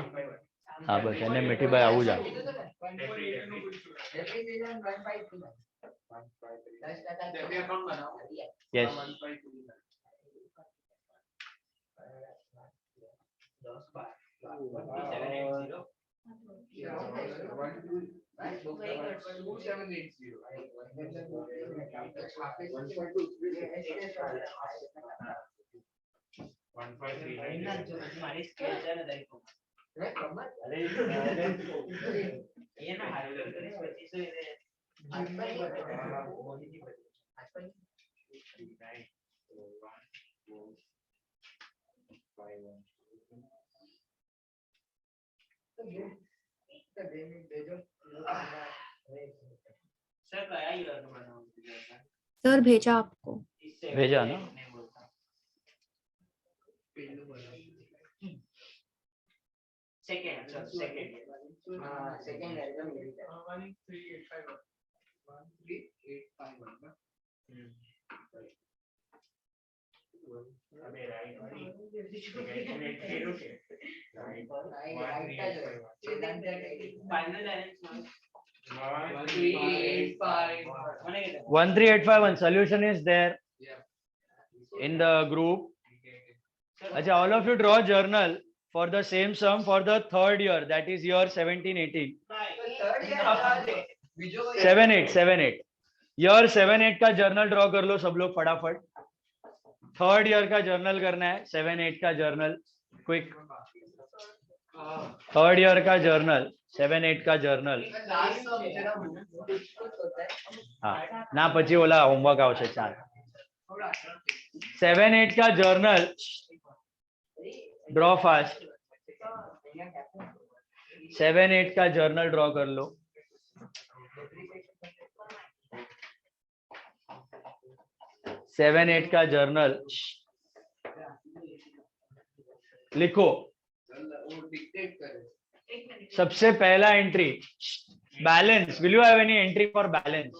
Speaker 1: હા, બસ એને મીઠીભાઈ આવું જ આવે. યસ.
Speaker 4: सर भेजा आपको.
Speaker 1: भेजा ना.
Speaker 5: Second
Speaker 1: One 1385 solution is there in the group. अच्छा, all of you draw a journal for the same sum for the third year, that is year 17-18. 7-8 year 7-8 का जर्नल ड्रॉ कर लो सब लोग फटाफट. थर्ड ईयर का जर्नल करना है. 7-8 का जर्नल क्विक. थर्ड ईयर का जर्नल 7-8 का जर्नल. हाँ ना પછી ઓલા હોમવર્ક આવશે. 7-8 का जर्नल ड्रॉ फास्ट. 7-8 का जर्नल ड्रॉ कर लो. सेवन एट का जर्नल लिखो. सबसे पहला entry balance. Will you have any entry for balance?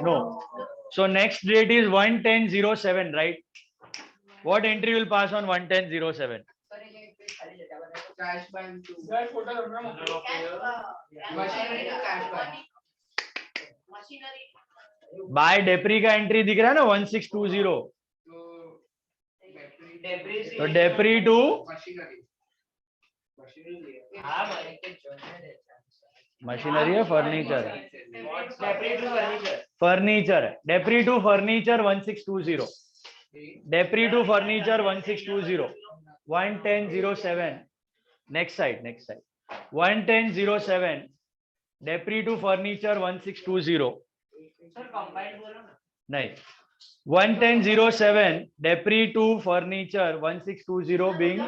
Speaker 1: No. So next date is 1/10/07, right? What entry will pass on 1/10/07? By depre का एंट्री दिख रहा है ना 1620. तो डेप्री टू मशीनरी है furniture. Furniture depre to furniture 1620. Depre to furniture 1620. 1/10/07. Next side 1/10/07. Depre to furniture 1620. नहीं 1/10/07 depre to furniture 1620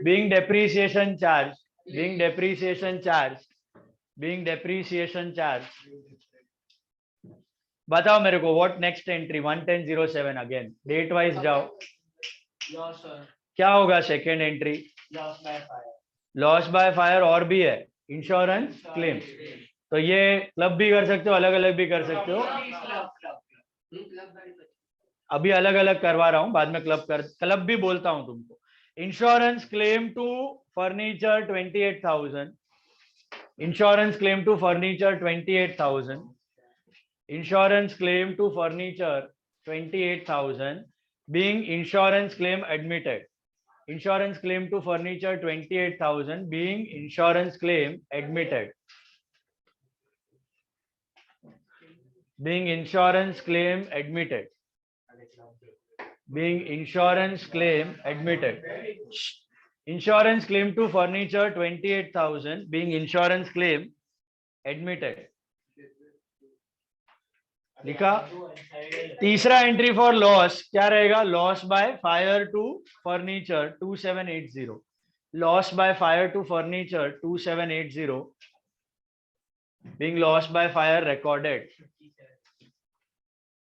Speaker 1: being depreciation charge. बताओ मेरे को what next entry 1/10/07. Again date wise जाओ. क्या होगा second entry? Loss by fire और भी है इंश्योरेंस क्लेम. तो ये क्लब भी कर सकते हो, अलग अलग भी कर सकते हो. अभी अलग अलग करवा रहा हूं, बाद में क्लब भी बोलता हूं तुमको. Insurance claim to furniture 28,000. Insurance claim to furniture 28,000. Insurance claim to furniture 28,000 being insurance claim admitted. Insurance claim to furniture 28,000 being insurance claim admitted. Being insurance claim admitted. Being insurance claim admitted. Insurance claim to furniture 28,000 being insurance claim admitted. लिखा. तीसरा entry for loss क्या रहेगा? Loss by fire to furniture 2780. Loss by fire to furniture 2780 being loss by fire recorded.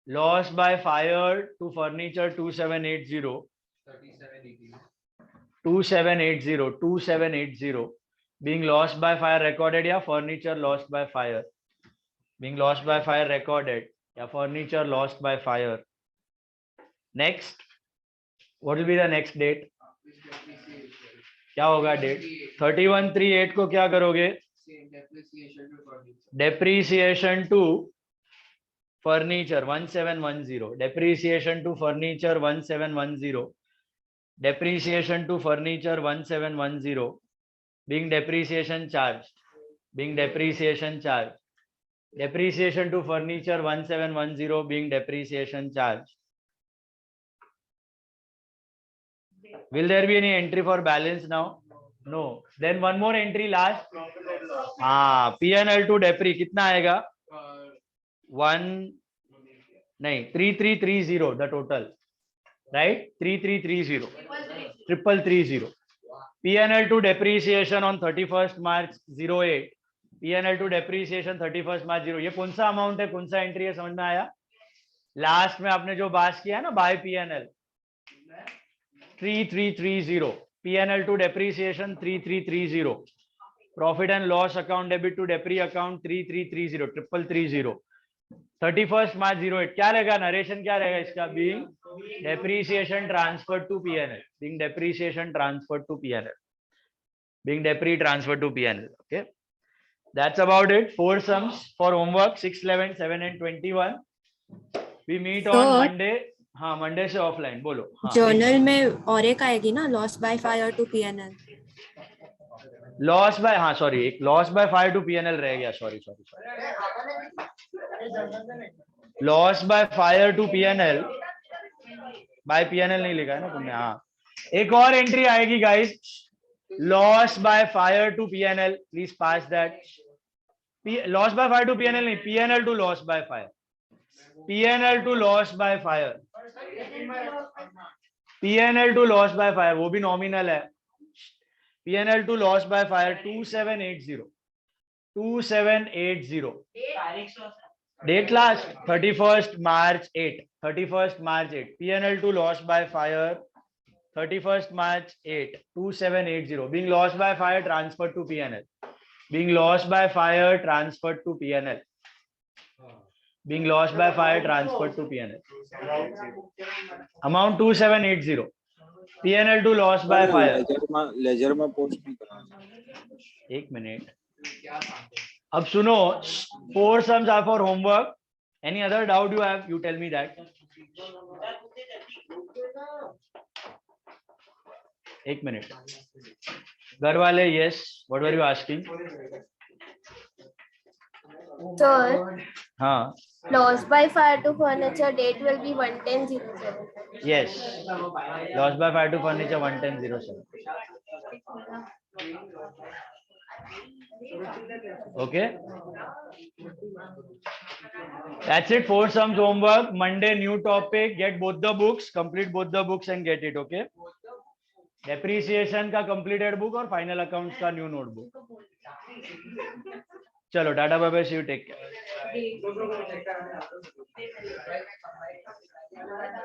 Speaker 1: Loss by fire to furniture 2780 being lost by fire recorded या furniture lost by fire. Being lost by fire recorded या furniture lost by fire. Next, what will be the next date? क्या होगा date? 31/3/8 को क्या करोगे? Depreciation to furniture 1710. Depreciation to furniture 1710. Depreciation to furniture 1710 being depreciation charge. Being depreciation charge. Depreciation to furniture 1710 being depreciation charge. Will there be any entry for balance now? No. Then one more entry last. हाँ, P&L to depre कितना आएगा? 3330 the total, right? 3330 330. P&L to depreciation on 31st March 08. P&L to depreciation 31st March 0. ये कौन सा amount है, कौन सा entry है, समझ में आया? लास्ट में आपने जो बात किया ना bye P&L 3330. P&L to depreciation 3330. Profit and loss account debit to depre account 3330 330. 31st March 08 क्या रहेगा? नरेशन क्या रहेगा इसका? being depreciation transferred to P&L. Being depreciation transferred to P&L. Being depre transferred to P&L. Okay, that's about it. 4 sums for homework 6, 11, 7 and 21. We meet on
Speaker 4: Sir.
Speaker 1: Monday. हाँ Monday से offline बोलो। हाँ
Speaker 4: journal में और एक आएगी ना, loss by fire to PNL.
Speaker 1: Loss by, हाँ सॉरी, एक loss by fire to PNL रह गया, sorry sorry sorry. Loss by fire to PNL, by PNL नहीं लिखा है ना तुमने। हाँ एक और एंट्री आएगी guys, loss by fire to PNL, please pass that. Loss by fire to PNL नहीं, PNL to loss by fire, PNL to loss by fire, PNL to loss by fire, वो भी नॉमिनल है। PNL to loss by fire 2780, 2780। Date last 31st March 8, 31st March 8, PNL to loss by fire 31st March 8, 2780, being lost by fire transferred to PNL, being lost by fire transferred to PNL, being lost by fire transferred to PNL, amount 2780, PNL to loss by fire।
Speaker 10: Ledger में post नहीं करा।
Speaker 1: एक minute, अब सुनो, 4 sums are for homework. Any other doubt you have, you tell me that. एक minute, घर वाले, yes, what were you asking?
Speaker 11: Sir,
Speaker 1: हाँ
Speaker 11: loss by fire to furniture date will be 11007.
Speaker 1: yes, loss by fire to furniture 11007. Okay, that's it. 4 sums homework. Monday new topic, get both the books, complete both the books and get it. Okay, depreciation का completed book और final accounts का new notebook. चलो tata bye bye, see you, take care.